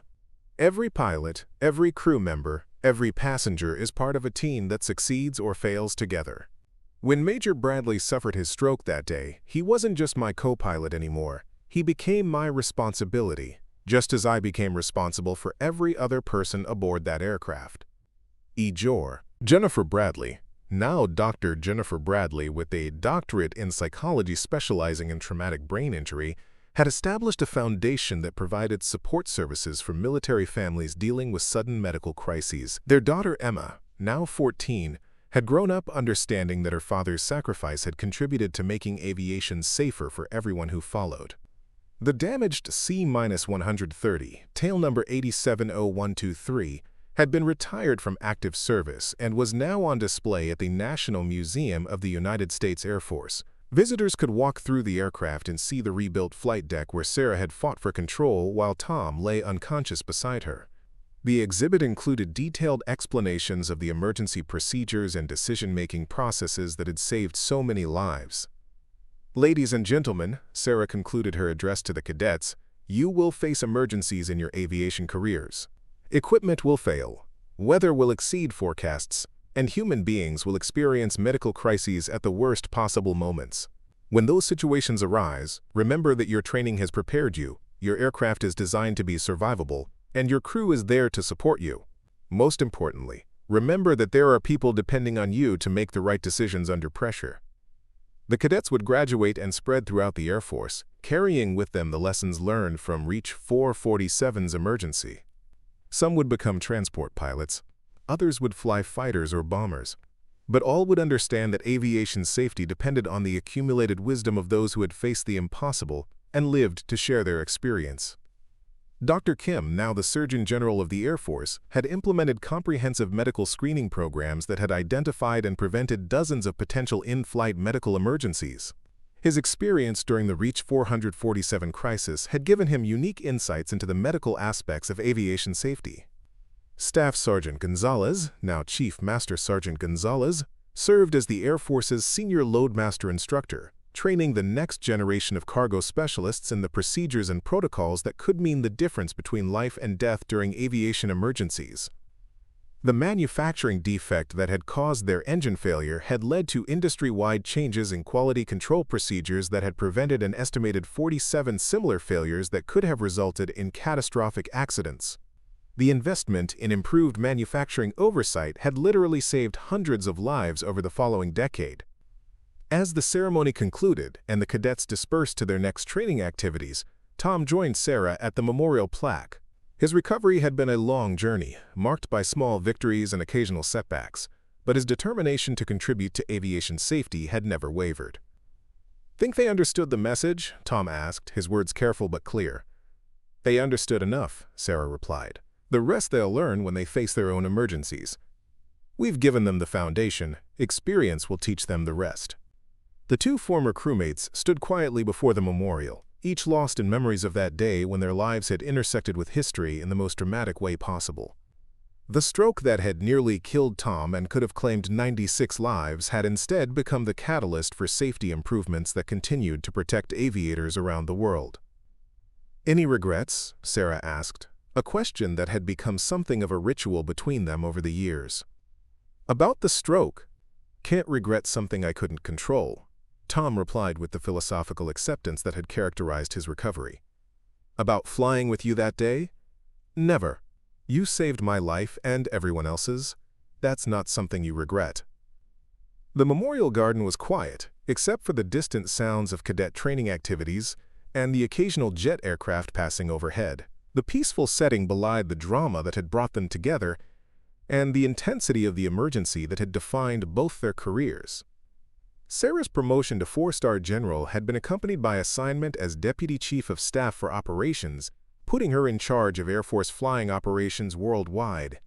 Speaker 1: Every pilot, every crew member, every passenger is part of a team that succeeds or fails together. When Major Bradley suffered his stroke that day, he wasn't just my co-pilot anymore. He became my responsibility, just as I became responsible for every other person aboard that aircraft. Jennifer Bradley, now Dr. Jennifer Bradley with a doctorate in psychology specializing in traumatic brain injury, had established a foundation that provided support services for military families dealing with sudden medical crises. Their daughter Emma, now 14, had grown up understanding that her father's sacrifice had contributed to making aviation safer for everyone who followed. The damaged C-130, tail number 870123, had been retired from active service and was now on display at the National Museum of the United States Air Force. Visitors could walk through the aircraft and see the rebuilt flight deck where Sarah had fought for control while Tom lay unconscious beside her. The exhibit included detailed explanations of the emergency procedures and decision-making processes that had saved so many lives. Ladies and gentlemen, Sarah concluded her address to the cadets, you will face emergencies in your aviation careers. Equipment will fail, weather will exceed forecasts, and human beings will experience medical crises at the worst possible moments. When those situations arise, remember that your training has prepared you, your aircraft is designed to be survivable, and your crew is there to support you. Most importantly, remember that there are people depending on you to make the right decisions under pressure. The cadets would graduate and spread throughout the Air Force, carrying with them the lessons learned from Reach 447's emergency. Some would become transport pilots, others would fly fighters or bombers, but all would understand that aviation safety depended on the accumulated wisdom of those who had faced the impossible and lived to share their experience. Dr. Kim, now the Surgeon General of the Air Force, had implemented comprehensive medical screening programs that had identified and prevented dozens of potential in-flight medical emergencies. His experience during the Reach 447 crisis had given him unique insights into the medical aspects of aviation safety. Staff Sergeant Gonzalez, now Chief Master Sergeant Gonzalez, served as the Air Force's senior loadmaster instructor, training the next generation of cargo specialists in the procedures and protocols that could mean the difference between life and death during aviation emergencies. The manufacturing defect that had caused their engine failure had led to industry-wide changes in quality control procedures that had prevented an estimated 47 similar failures that could have resulted in catastrophic accidents. The investment in improved manufacturing oversight had literally saved hundreds of lives over the following decade. As the ceremony concluded and the cadets dispersed to their next training activities, Tom joined Sarah at the memorial plaque. His recovery had been a long journey, marked by small victories and occasional setbacks, but his determination to contribute to aviation safety had never wavered. "Think they understood the message?" Tom asked, his words careful but clear. "They understood enough," Sarah replied. "The rest they'll learn when they face their own emergencies. We've given them the foundation. Experience will teach them the rest." The two former crewmates stood quietly before the memorial, each lost in memories of that day when their lives had intersected with history in the most dramatic way possible. The stroke that had nearly killed Tom and could have claimed 96 lives had instead become the catalyst for safety improvements that continued to protect aviators around the world. "Any regrets?" Sarah asked, a question that had become something of a ritual between them over the years. "About the stroke, can't regret something I couldn't control," Tom replied with the philosophical acceptance that had characterized his recovery. "About flying with you that day? Never. You saved my life and everyone else's. That's not something you regret." The memorial garden was quiet, except for the distant sounds of cadet training activities and the occasional jet aircraft passing overhead. The peaceful setting belied the drama that had brought them together and the intensity of the emergency that had defined both their careers. Sarah's promotion to 4-star general had been accompanied by assignment as Deputy Chief of Staff for Operations, putting her in charge of Air Force flying operations worldwide.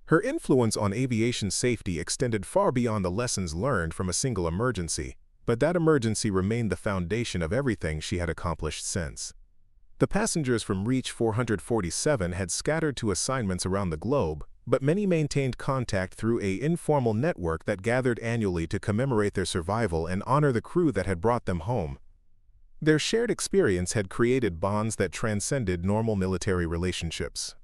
Speaker 1: Her influence on aviation safety extended far beyond the lessons learned from a single emergency, but that emergency remained the foundation of everything she had accomplished since. The passengers from Reach 447 had scattered to assignments around the globe, but many maintained contact through an informal network that gathered annually to commemorate their survival and honor the crew that had brought them home. Their shared experience had created bonds that transcended normal military relationships.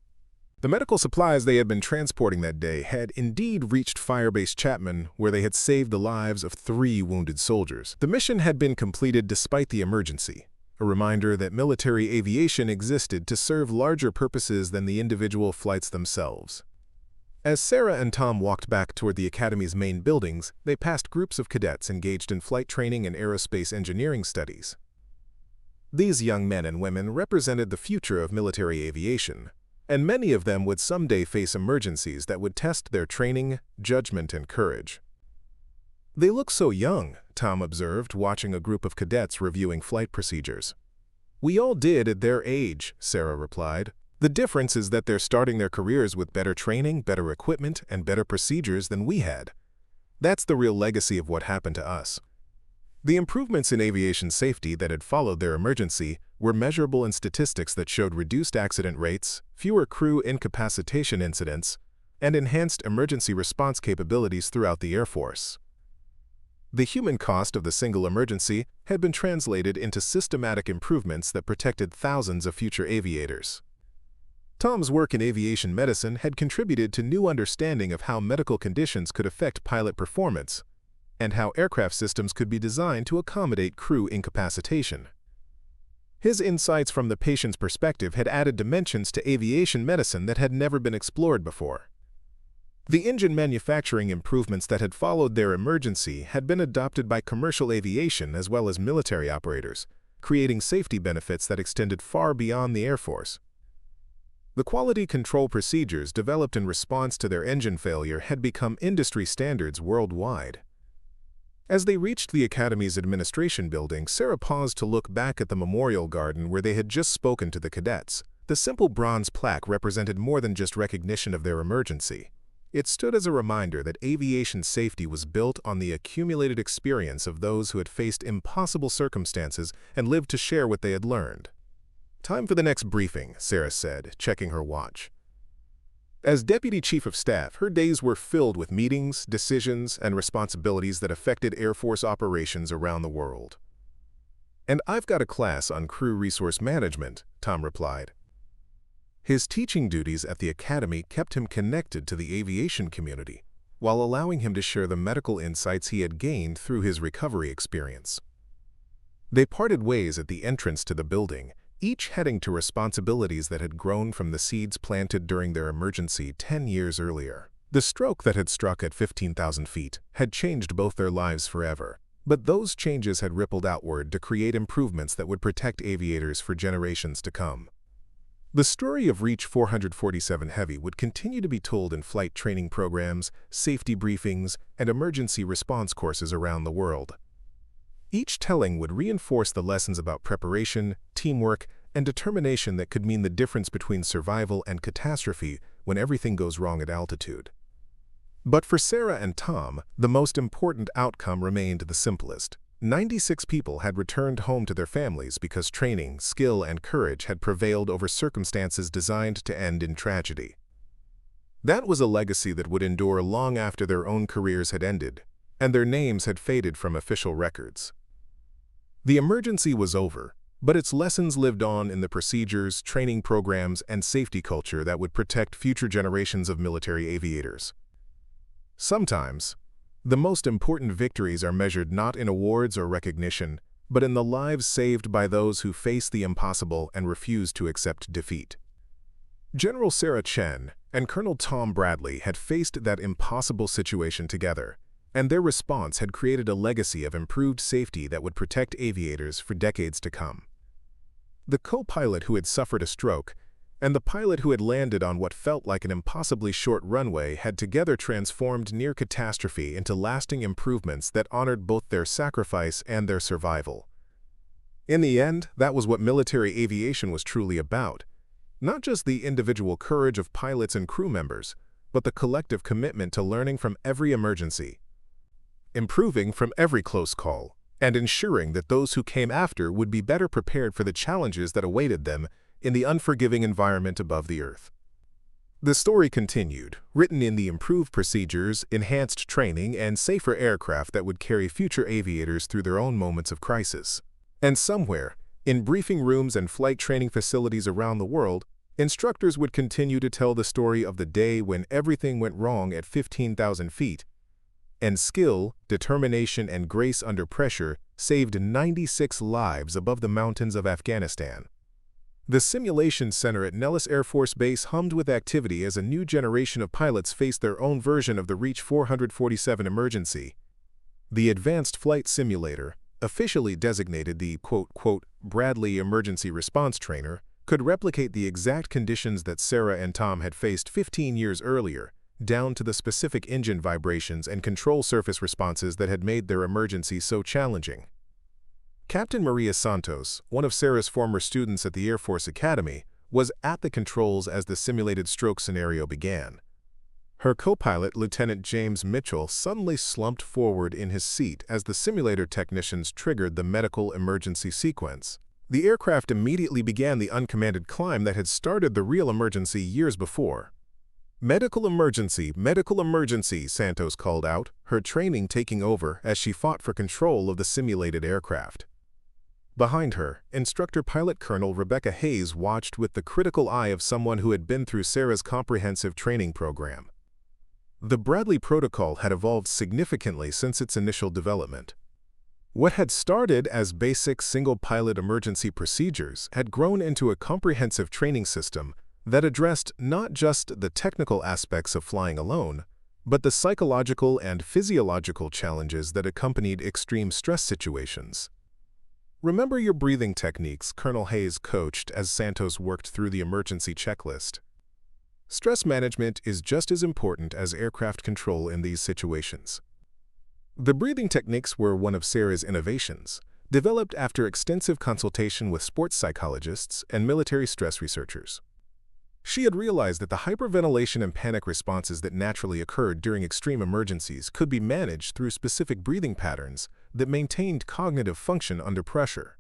Speaker 1: The medical supplies they had been transporting that day had indeed reached Firebase Chapman, where they had saved the lives of 3 wounded soldiers. The mission had been completed despite the emergency, a reminder that military aviation existed to serve larger purposes than the individual flights themselves. As Sarah and Tom walked back toward the Academy's main buildings, they passed groups of cadets engaged in flight training and aerospace engineering studies. These young men and women represented the future of military aviation, and many of them would someday face emergencies that would test their training, judgment, and courage. "They look so young," Tom observed, watching a group of cadets reviewing flight procedures. "We all did at their age," Sarah replied. "The difference is that they're starting their careers with better training, better equipment, and better procedures than we had. That's the real legacy of what happened to us." The improvements in aviation safety that had followed their emergency were measurable in statistics that showed reduced accident rates, fewer crew incapacitation incidents, and enhanced emergency response capabilities throughout the Air Force. The human cost of the single emergency had been translated into systematic improvements that protected thousands of future aviators. Tom's work in aviation medicine had contributed to new understanding of how medical conditions could affect pilot performance and how aircraft systems could be designed to accommodate crew incapacitation. His insights from the patient's perspective had added dimensions to aviation medicine that had never been explored before. The engine manufacturing improvements that had followed their emergency had been adopted by commercial aviation as well as military operators, creating safety benefits that extended far beyond the Air Force. The quality control procedures developed in response to their engine failure had become industry standards worldwide. As they reached the Academy's administration building, Sarah paused to look back at the memorial garden where they had just spoken to the cadets. The simple bronze plaque represented more than just recognition of their emergency. It stood as a reminder that aviation safety was built on the accumulated experience of those who had faced impossible circumstances and lived to share what they had learned. "Time for the next briefing," Sarah said, checking her watch. As Deputy Chief of Staff, her days were filled with meetings, decisions, and responsibilities that affected Air Force operations around the world. "And I've got a class on crew resource management," Tom replied. His teaching duties at the Academy kept him connected to the aviation community, while allowing him to share the medical insights he had gained through his recovery experience. They parted ways at the entrance to the building, each heading to responsibilities that had grown from the seeds planted during their emergency 10 years earlier. The stroke that had struck at 15,000 feet had changed both their lives forever, But those changes had rippled outward to create improvements that would protect aviators for generations to come. The story of Reach 447 Heavy would continue to be told in flight training programs, safety briefings, and emergency response courses around the world. Each telling would reinforce the lessons about preparation, teamwork, and determination that could mean the difference between survival and catastrophe when everything goes wrong at altitude. But for Sarah and Tom, the most important outcome remained the simplest. 96 people had returned home to their families because training, skill, and courage had prevailed over circumstances designed to end in tragedy. That was a legacy that would endure long after their own careers had ended, and their names had faded from official records. The emergency was over, but its lessons lived on in the procedures, training programs, and safety culture that would protect future generations of military aviators. Sometimes, the most important victories are measured not in awards or recognition, but in the lives saved by those who face the impossible and refuse to accept defeat. General Sarah Chen and Colonel Tom Bradley had faced that impossible situation together, and their response had created a legacy of improved safety that would protect aviators for decades to come. The co-pilot who had suffered a stroke and the pilot who had landed on what felt like an impossibly short runway had together transformed near catastrophe into lasting improvements that honored both their sacrifice and their survival. In the end, that was what military aviation was truly about. Not just the individual courage of pilots and crew members, but the collective commitment to learning from every emergency, improving from every close call, and ensuring that those who came after would be better prepared for the challenges that awaited them in the unforgiving environment above the Earth. The story continued, written in the improved procedures, enhanced training, and safer aircraft that would carry future aviators through their own moments of crisis. And somewhere, in briefing rooms and flight training facilities around the world, instructors would continue to tell the story of the day when everything went wrong at 15,000 feet, and skill, determination, and grace under pressure saved 96 lives above the mountains of Afghanistan. The Simulation Center at Nellis Air Force Base hummed with activity as a new generation of pilots faced their own version of the Reach 447 emergency. The Advanced Flight Simulator, officially designated the Bradley Emergency Response Trainer, could replicate the exact conditions that Sarah and Tom had faced 15 years earlier, down to the specific engine vibrations and control surface responses that had made their emergency so challenging. Captain Maria Santos, one of Sarah's former students at the Air Force Academy, was at the controls as the simulated stroke scenario began. Her co-pilot, Lieutenant James Mitchell, suddenly slumped forward in his seat as the simulator technicians triggered the medical emergency sequence. The aircraft immediately began the uncommanded climb that had started the real emergency years before. Medical emergency, Santos called out, her training taking over as she fought for control of the simulated aircraft. Behind her, instructor pilot Colonel Rebecca Hayes watched with the critical eye of someone who had been through Sarah's comprehensive training program. The Bradley Protocol had evolved significantly since its initial development. What had started as basic single-pilot emergency procedures had grown into a comprehensive training system that addressed not just the technical aspects of flying alone, but the psychological and physiological challenges that accompanied extreme stress situations. Remember your breathing techniques, Colonel Hayes coached as Santos worked through the emergency checklist. Stress management is just as important as aircraft control in these situations. The breathing techniques were one of Sarah's innovations, developed after extensive consultation with sports psychologists and military stress researchers. She had realized that the hyperventilation and panic responses that naturally occurred during extreme emergencies could be managed through specific breathing patterns that maintained cognitive function under pressure.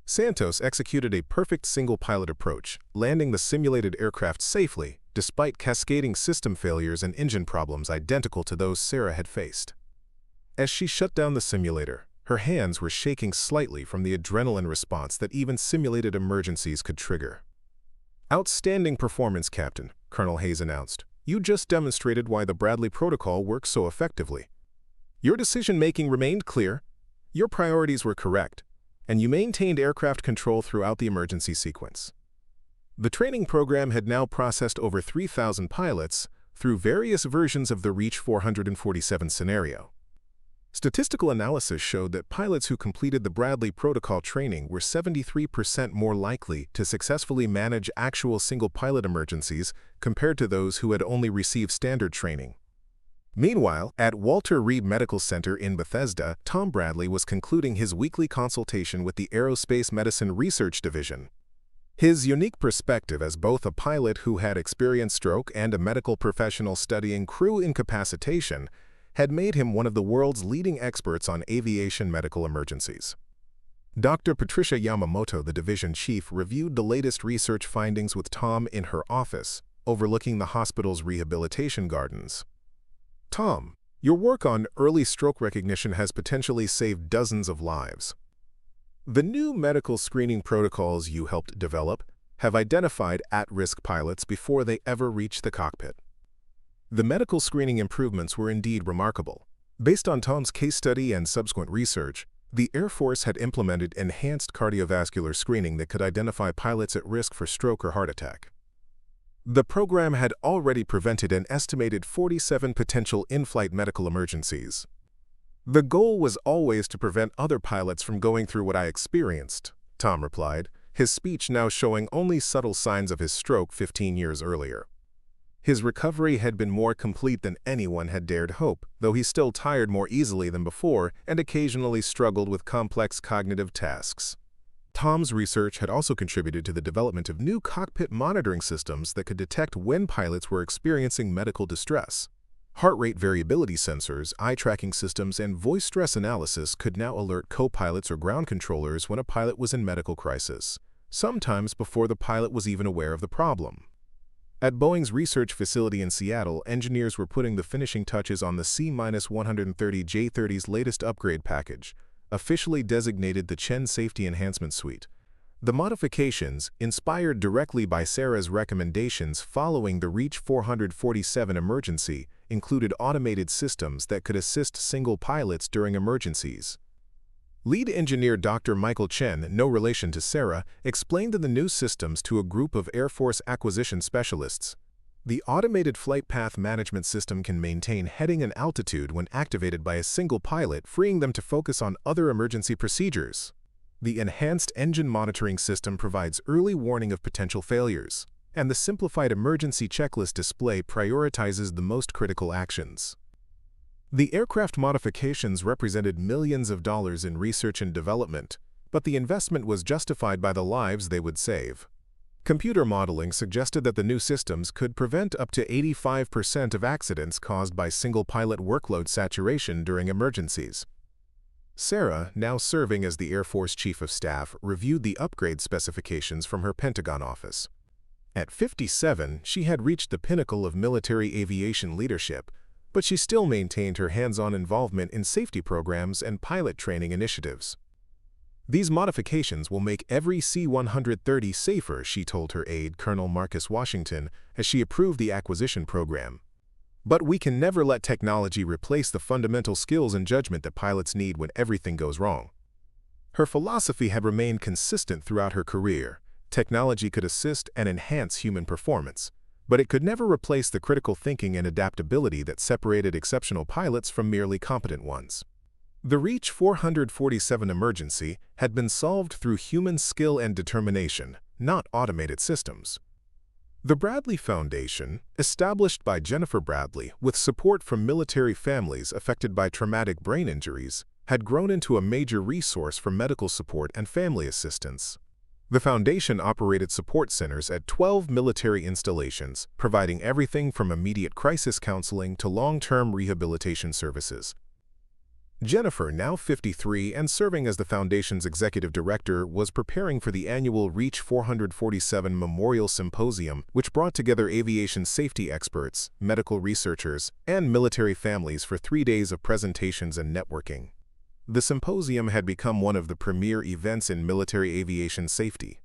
Speaker 1: Santos executed a perfect single-pilot approach, landing the simulated aircraft safely, despite cascading system failures and engine problems identical to those Sarah had faced. As she shut down the simulator, her hands were shaking slightly from the adrenaline response that even simulated emergencies could trigger. "Outstanding performance, Captain," Colonel Hayes announced. "You just demonstrated why the Bradley Protocol works so effectively. Your decision-making remained clear, your priorities were correct, and you maintained aircraft control throughout the emergency sequence." The training program had now processed over 3,000 pilots through various versions of the Reach 447 scenario. Statistical analysis showed that pilots who completed the Bradley Protocol training were 73% more likely to successfully manage actual single-pilot emergencies compared to those who had only received standard training. Meanwhile, at Walter Reed Medical Center in Bethesda, Tom Bradley was concluding his weekly consultation with the Aerospace Medicine Research Division. His unique perspective as both a pilot who had experienced stroke and a medical professional studying crew incapacitation had made him one of the world's leading experts on aviation medical emergencies. Dr. Patricia Yamamoto, the division chief, reviewed the latest research findings with Tom in her office, overlooking the hospital's rehabilitation gardens. "Tom, your work on early stroke recognition has potentially saved dozens of lives. The new medical screening protocols you helped develop have identified at-risk pilots before they ever reach the cockpit." The medical screening improvements were indeed remarkable. Based on Tom's case study and subsequent research, the Air Force had implemented enhanced cardiovascular screening that could identify pilots at risk for stroke or heart attack. The program had already prevented an estimated 47 potential in-flight medical emergencies. "The goal was always to prevent other pilots from going through what I experienced," Tom replied, his speech now showing only subtle signs of his stroke 15 years earlier. His recovery had been more complete than anyone had dared hope, though he still tired more easily than before and occasionally struggled with complex cognitive tasks. Tom's research had also contributed to the development of new cockpit monitoring systems that could detect when pilots were experiencing medical distress. Heart rate variability sensors, eye tracking systems, and voice stress analysis could now alert co-pilots or ground controllers when a pilot was in medical crisis, sometimes before the pilot was even aware of the problem. At Boeing's research facility in Seattle, engineers were putting the finishing touches on the C-130 J-30's latest upgrade package, officially designated the Chen Safety Enhancement Suite. The modifications, inspired directly by Sarah's recommendations following the Reach 447 emergency, included automated systems that could assist single pilots during emergencies. Lead engineer Dr. Michael Chen, no relation to Sarah, explained the new systems to a group of Air Force acquisition specialists. The automated flight path management system can maintain heading and altitude when activated by a single pilot, freeing them to focus on other emergency procedures. The enhanced engine monitoring system provides early warning of potential failures, and the simplified emergency checklist display prioritizes the most critical actions. The aircraft modifications represented millions of dollars in research and development, but the investment was justified by the lives they would save. Computer modeling suggested that the new systems could prevent up to 85% of accidents caused by single-pilot workload saturation during emergencies. Sarah, now serving as the Air Force Chief of Staff, reviewed the upgrade specifications from her Pentagon office. At 57, she had reached the pinnacle of military aviation leadership, but she still maintained her hands-on involvement in safety programs and pilot training initiatives. "These modifications will make every C-130 safer," she told her aide, Colonel Marcus Washington, as she approved the acquisition program. "But we can never let technology replace the fundamental skills and judgment that pilots need when everything goes wrong." Her philosophy had remained consistent throughout her career. Technology could assist and enhance human performance, but it could never replace the critical thinking and adaptability that separated exceptional pilots from merely competent ones. The Reach 447 emergency had been solved through human skill and determination, not automated systems. The Bradley Foundation, established by Jennifer Bradley with support from military families affected by traumatic brain injuries, had grown into a major resource for medical support and family assistance. The foundation operated support centers at 12 military installations, providing everything from immediate crisis counseling to long-term rehabilitation services. Jennifer, now 53 and serving as the foundation's executive director, was preparing for the annual Reach 447 Memorial Symposium, which brought together aviation safety experts, medical researchers, and military families for 3 days of presentations and networking. The symposium had become one of the premier events in military aviation safety.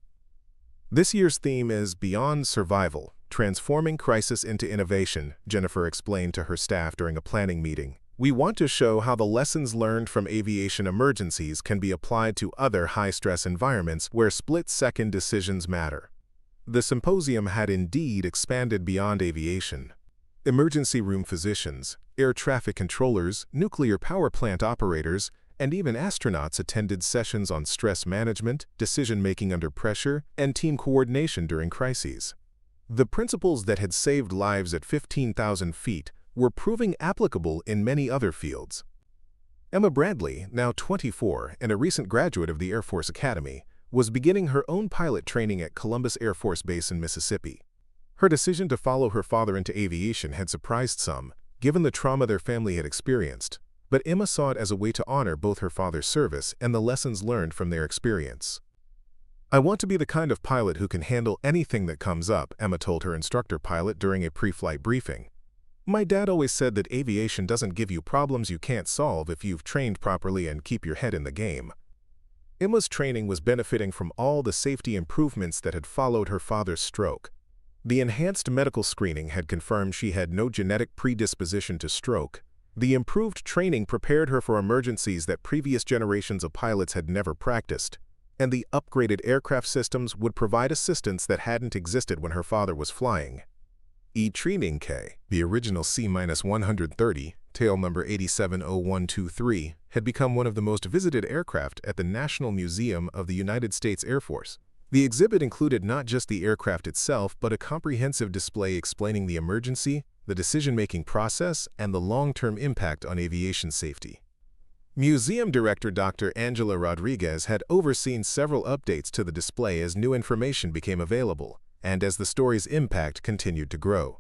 Speaker 1: "This year's theme is Beyond Survival, Transforming Crisis into Innovation," Jennifer explained to her staff during a planning meeting. "We want to show how the lessons learned from aviation emergencies can be applied to other high-stress environments where split-second decisions matter." The symposium had indeed expanded beyond aviation. Emergency room physicians, air traffic controllers, nuclear power plant operators, and even astronauts attended sessions on stress management, decision-making under pressure, and team coordination during crises. The principles that had saved lives at 15,000 feet were proving applicable in many other fields. Emma Bradley, now 24 and a recent graduate of the Air Force Academy, was beginning her own pilot training at Columbus Air Force Base in Mississippi. Her decision to follow her father into aviation had surprised some, given the trauma their family had experienced, but Emma saw it as a way to honor both her father's service and the lessons learned from their experience. "I want to be the kind of pilot who can handle anything that comes up," Emma told her instructor pilot during a pre-flight briefing. "My dad always said that aviation doesn't give you problems you can't solve if you've trained properly and keep your head in the game." Emma's training was benefiting from all the safety improvements that had followed her father's stroke. The enhanced medical screening had confirmed she had no genetic predisposition to stroke. The improved training prepared her for emergencies that previous generations of pilots had never practiced, and the upgraded aircraft systems would provide assistance that hadn't existed when her father was flying. E-Training K, the original C-130, tail number 870123, had become one of the most visited aircraft at the National Museum of the United States Air Force. The exhibit included not just the aircraft itself, but a comprehensive display explaining the emergency, the decision-making process, and the long-term impact on aviation safety. Museum Director Dr. Angela Rodriguez had overseen several updates to the display as new information became available, and as the story's impact continued to grow.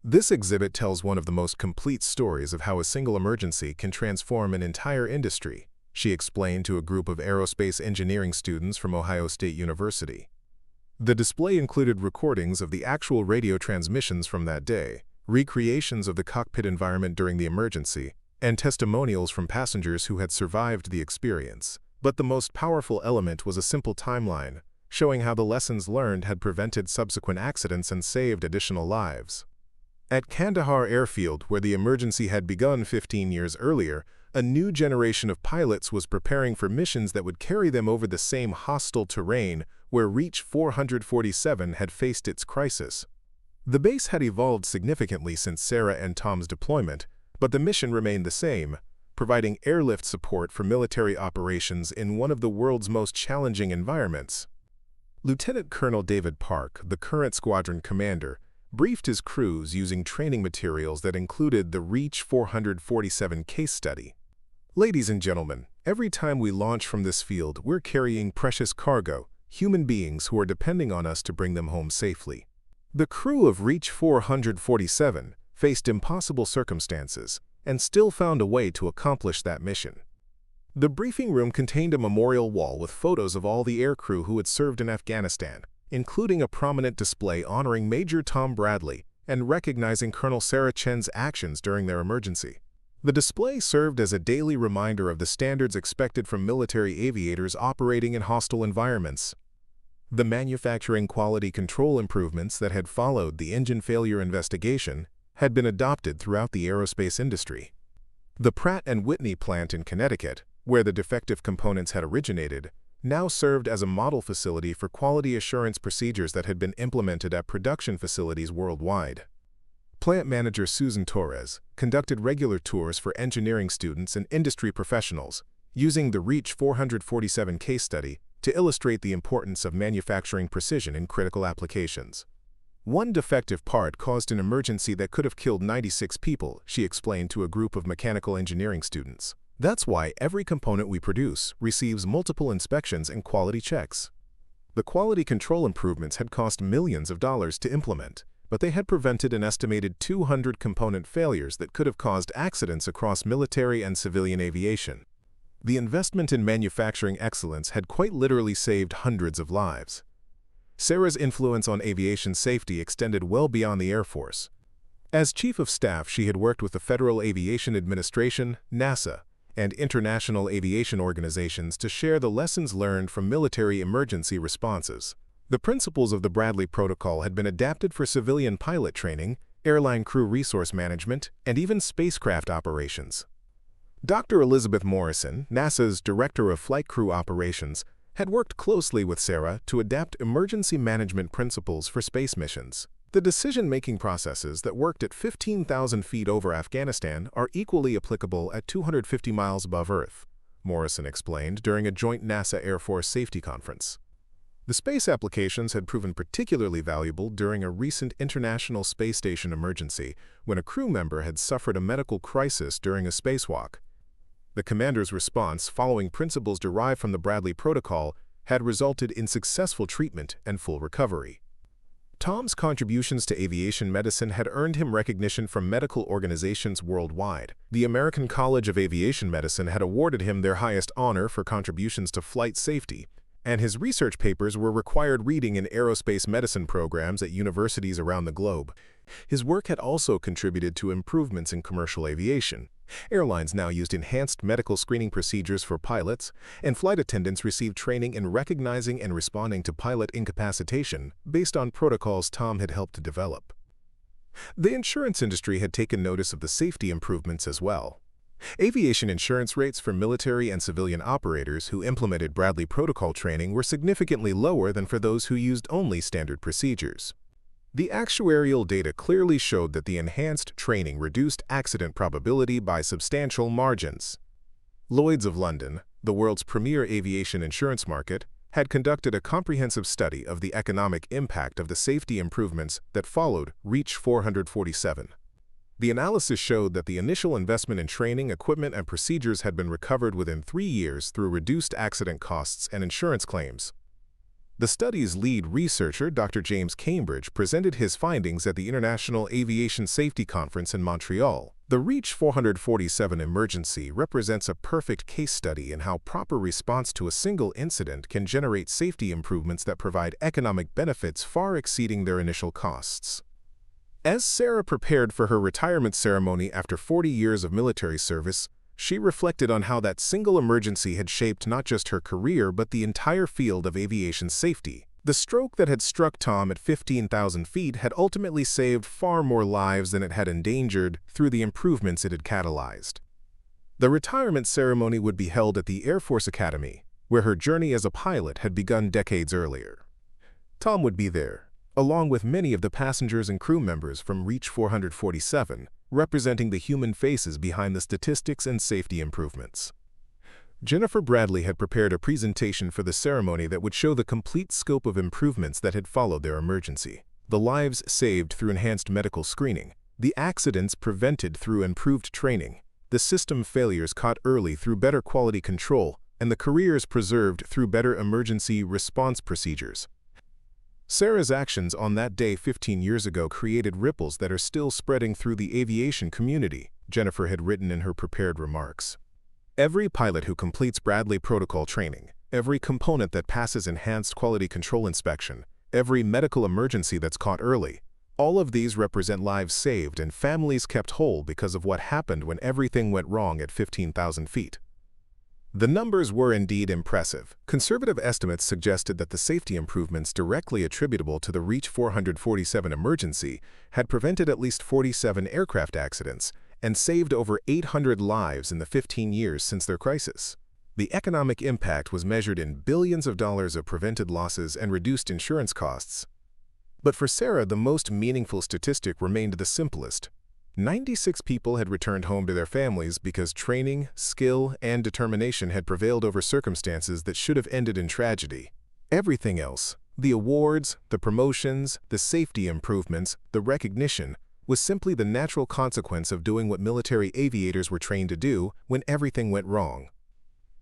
Speaker 1: This exhibit tells one of the most complete stories of how a single emergency can transform an entire industry, she explained to a group of aerospace engineering students from Ohio State University. The display included recordings of the actual radio transmissions from that day, recreations of the cockpit environment during the emergency, and testimonials from passengers who had survived the experience. But the most powerful element was a simple timeline, showing how the lessons learned had prevented subsequent accidents and saved additional lives. At Kandahar Airfield, where the emergency had begun 15 years earlier, a new generation of pilots was preparing for missions that would carry them over the same hostile terrain where Reach 447 had faced its crisis. The base had evolved significantly since Sarah and Tom's deployment, but the mission remained the same, providing airlift support for military operations in one of the world's most challenging environments. Lieutenant Colonel David Park, the current squadron commander, briefed his crews using training materials that included the Reach 447 case study. "Ladies and gentlemen, every time we launch from this field, we're carrying precious cargo, human beings who are depending on us to bring them home safely." The crew of Reach 447 faced impossible circumstances and still found a way to accomplish that mission. The briefing room contained a memorial wall with photos of all the aircrew who had served in Afghanistan, including a prominent display honoring Major Tom Bradley and recognizing Colonel Sarah Chen's actions during their emergency. The display served as a daily reminder of the standards expected from military aviators operating in hostile environments. The manufacturing quality control improvements that had followed the engine failure investigation had been adopted throughout the aerospace industry. The Pratt & Whitney plant in Connecticut, where the defective components had originated, now served as a model facility for quality assurance procedures that had been implemented at production facilities worldwide. Plant manager Susan Torres conducted regular tours for engineering students and industry professionals, using the Reach 447 case study to illustrate the importance of manufacturing precision in critical applications. "One defective part caused an emergency that could have killed 96 people," she explained to a group of mechanical engineering students. "That's why every component we produce receives multiple inspections and quality checks." The quality control improvements had cost millions of dollars to implement, but they had prevented an estimated 200 component failures that could have caused accidents across military and civilian aviation. The investment in manufacturing excellence had quite literally saved hundreds of lives. Sarah's influence on aviation safety extended well beyond the Air Force. As Chief of Staff, she had worked with the Federal Aviation Administration, NASA, and international aviation organizations to share the lessons learned from military emergency responses. The principles of the Bradley Protocol had been adapted for civilian pilot training, airline crew resource management, and even spacecraft operations. Dr. Elizabeth Morrison, NASA's Director of Flight Crew Operations, had worked closely with Sarah to adapt emergency management principles for space missions. The decision-making processes that worked at 15,000 feet over Afghanistan are equally applicable at 250 miles above Earth, Morrison explained during a joint NASA Air Force safety conference. The space applications had proven particularly valuable during a recent International Space Station emergency when a crew member had suffered a medical crisis during a spacewalk. The commander's response, following principles derived from the Bradley Protocol, had resulted in successful treatment and full recovery. Tom's contributions to aviation medicine had earned him recognition from medical organizations worldwide. The American College of Aviation Medicine had awarded him their highest honor for contributions to flight safety, and his research papers were required reading in aerospace medicine programs at universities around the globe. His work had also contributed to improvements in commercial aviation. Airlines now used enhanced medical screening procedures for pilots, and flight attendants received training in recognizing and responding to pilot incapacitation based on protocols Tom had helped to develop. The insurance industry had taken notice of the safety improvements as well. Aviation insurance rates for military and civilian operators who implemented Bradley Protocol training were significantly lower than for those who used only standard procedures. The actuarial data clearly showed that the enhanced training reduced accident probability by substantial margins. Lloyd's of London, the world's premier aviation insurance market, had conducted a comprehensive study of the economic impact of the safety improvements that followed REACH 447. The analysis showed that the initial investment in training, equipment, and procedures had been recovered within 3 years through reduced accident costs and insurance claims. The study's lead researcher, Dr. James Cambridge, presented his findings at the International Aviation Safety Conference in Montreal. The REACH 447 emergency represents a perfect case study in how proper response to a single incident can generate safety improvements that provide economic benefits far exceeding their initial costs. As Sarah prepared for her retirement ceremony after 40 years of military service, she reflected on how that single emergency had shaped not just her career but the entire field of aviation safety. The stroke that had struck Tom at 15,000 feet had ultimately saved far more lives than it had endangered through the improvements it had catalyzed. The retirement ceremony would be held at the Air Force Academy, where her journey as a pilot had begun decades earlier. Tom would be there, along with many of the passengers and crew members from REACH 447, representing the human faces behind the statistics and safety improvements. Jennifer Bradley had prepared a presentation for the ceremony that would show the complete scope of improvements that had followed their emergency. The lives saved through enhanced medical screening, the accidents prevented through improved training, the system failures caught early through better quality control, and the careers preserved through better emergency response procedures. Sarah's actions on that day 15 years ago created ripples that are still spreading through the aviation community, Jennifer had written in her prepared remarks. Every pilot who completes Bradley Protocol training, every component that passes enhanced quality control inspection, every medical emergency that's caught early, all of these represent lives saved and families kept whole because of what happened when everything went wrong at 15,000 feet. The numbers were indeed impressive. Conservative estimates suggested that the safety improvements directly attributable to the REACH 447 emergency had prevented at least 47 aircraft accidents and saved over 800 lives in the 15 years since their crisis. The economic impact was measured in billions of dollars of prevented losses and reduced insurance costs. But for Sarah, the most meaningful statistic remained the simplest. 96 people had returned home to their families because training, skill, and determination had prevailed over circumstances that should have ended in tragedy. Everything else, the awards, the promotions, the safety improvements, the recognition, was simply the natural consequence of doing what military aviators were trained to do when everything went wrong.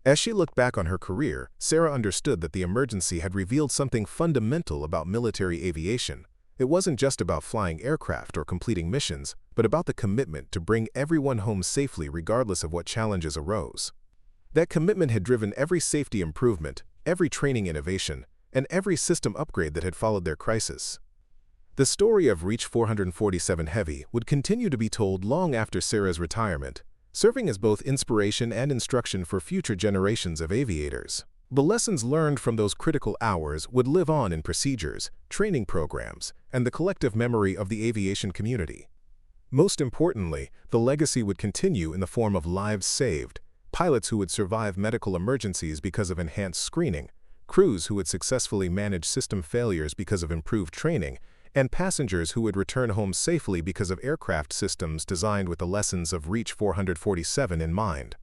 Speaker 1: As she looked back on her career, Sarah understood that the emergency had revealed something fundamental about military aviation. It wasn't just about flying aircraft or completing missions, but about the commitment to bring everyone home safely regardless of what challenges arose. That commitment had driven every safety improvement, every training innovation, and every system upgrade that had followed their crisis. The story of REACH 447 Heavy would continue to be told long after Sarah's retirement, serving as both inspiration and instruction for future generations of aviators. The lessons learned from those critical hours would live on in procedures, training programs, and the collective memory of the aviation community. Most importantly, the legacy would continue in the form of lives saved, pilots who would survive medical emergencies because of enhanced screening, crews who would successfully manage system failures because of improved training, and passengers who would return home safely because of aircraft systems designed with the lessons of Reach 447 in mind.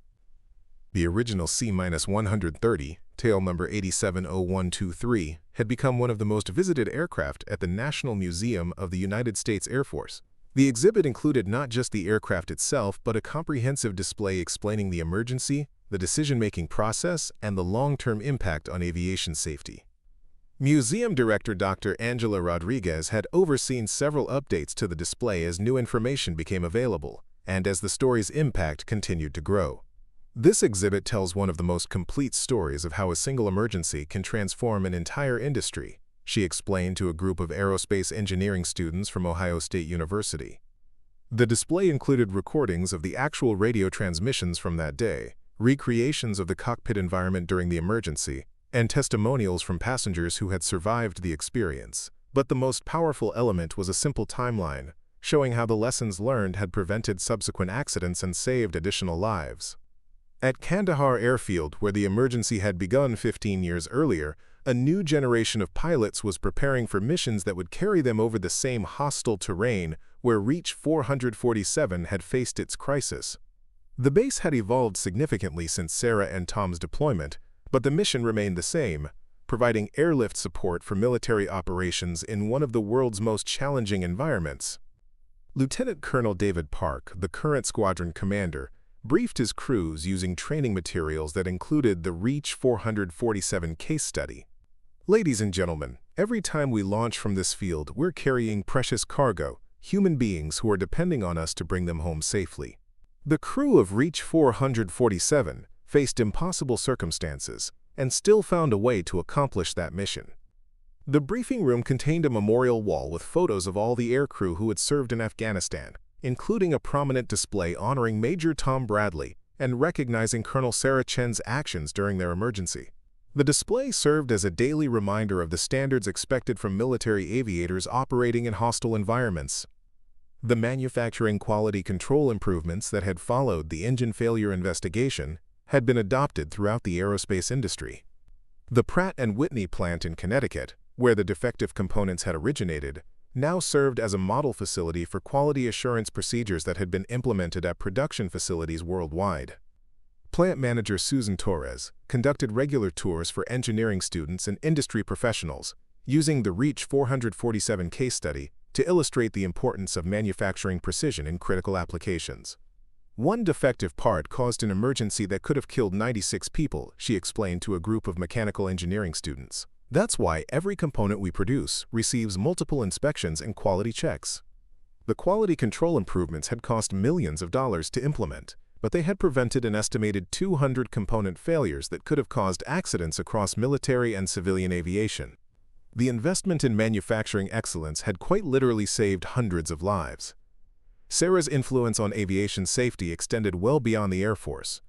Speaker 1: The original C-130, tail number 870123, had become one of the most visited aircraft at the National Museum of the United States Air Force. The exhibit included not just the aircraft itself, but a comprehensive display explaining the emergency, the decision-making process, and the long-term impact on aviation safety. Museum Director Dr. Angela Rodriguez had overseen several updates to the display as new information became available, and as the story's impact continued to grow. This exhibit tells one of the most complete stories of how a single emergency can transform an entire industry, she explained to a group of aerospace engineering students from Ohio State University. The display included recordings of the actual radio transmissions from that day, recreations of the cockpit environment during the emergency, and testimonials from passengers who had survived the experience. But the most powerful element was a simple timeline, showing how the lessons learned had prevented subsequent accidents and saved additional lives. At Kandahar Airfield, where the emergency had begun 15 years earlier, a new generation of pilots was preparing for missions that would carry them over the same hostile terrain where Reach 447 had faced its crisis. The base had evolved significantly since Sarah and Tom's deployment, but the mission remained the same, providing airlift support for military operations in one of the world's most challenging environments. Lieutenant Colonel David Park, the current squadron commander, briefed his crews using training materials that included the Reach 447 case study. Ladies and gentlemen, every time we launch from this field, we're carrying precious cargo, human beings who are depending on us to bring them home safely. The crew of Reach 447 faced impossible circumstances and still found a way to accomplish that mission. The briefing room contained a memorial wall with photos of all the aircrew who had served in Afghanistan, including a prominent display honoring Major Tom Bradley and recognizing Colonel Sarah Chen's actions during their emergency. The display served as a daily reminder of the standards expected from military aviators operating in hostile environments. The manufacturing quality control improvements that had followed the engine failure investigation had been adopted throughout the aerospace industry. The Pratt & Whitney plant in Connecticut, where the defective components had originated, now served as a model facility for quality assurance procedures that had been implemented at production facilities worldwide. Plant manager Susan Torres conducted regular tours for engineering students and industry professionals, using the Reach 447 case study to illustrate the importance of manufacturing precision in critical applications. One defective part caused an emergency that could have killed 96 people, she explained to a group of mechanical engineering students. That's why every component we produce receives multiple inspections and quality checks. The quality control improvements had cost millions of dollars to implement, but they had prevented an estimated 200 component failures that could have caused accidents across military and civilian aviation. The investment in manufacturing excellence had quite literally saved hundreds of lives. Sarah's influence on aviation safety extended well beyond the Air Force.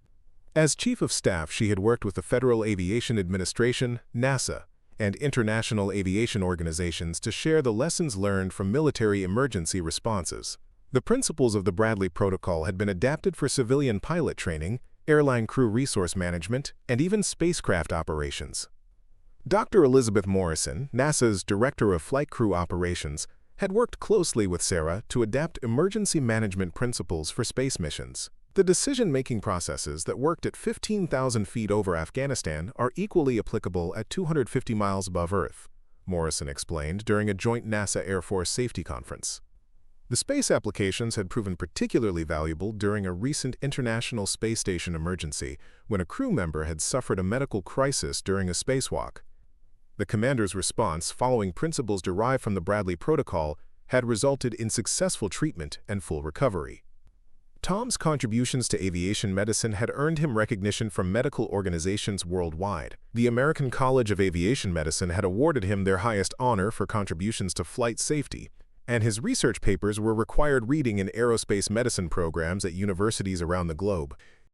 Speaker 1: As Chief of Staff, she had worked with the Federal Aviation Administration, NASA, and international aviation organizations to share the lessons learned from military emergency responses. The principles of the Bradley Protocol had been adapted for civilian pilot training, airline crew resource management, and even spacecraft operations. Dr. Elizabeth Morrison, NASA's Director of Flight Crew Operations, had worked closely with Sarah to adapt emergency management principles for space missions. The decision-making processes that worked at 15,000 feet over Afghanistan are equally applicable at 250 miles above Earth, Morrison explained during a joint NASA Air Force safety conference. The space applications had proven particularly valuable during a recent International Space Station emergency when a crew member had suffered a medical crisis during a spacewalk. The commander's response, following principles derived from the Bradley Protocol, had resulted in successful treatment and full recovery. Tom's contributions to aviation medicine had earned him recognition from medical organizations worldwide. The American College of Aviation Medicine had awarded him their highest honor for contributions to flight safety, and his research papers were required reading in aerospace medicine programs at universities around the globe.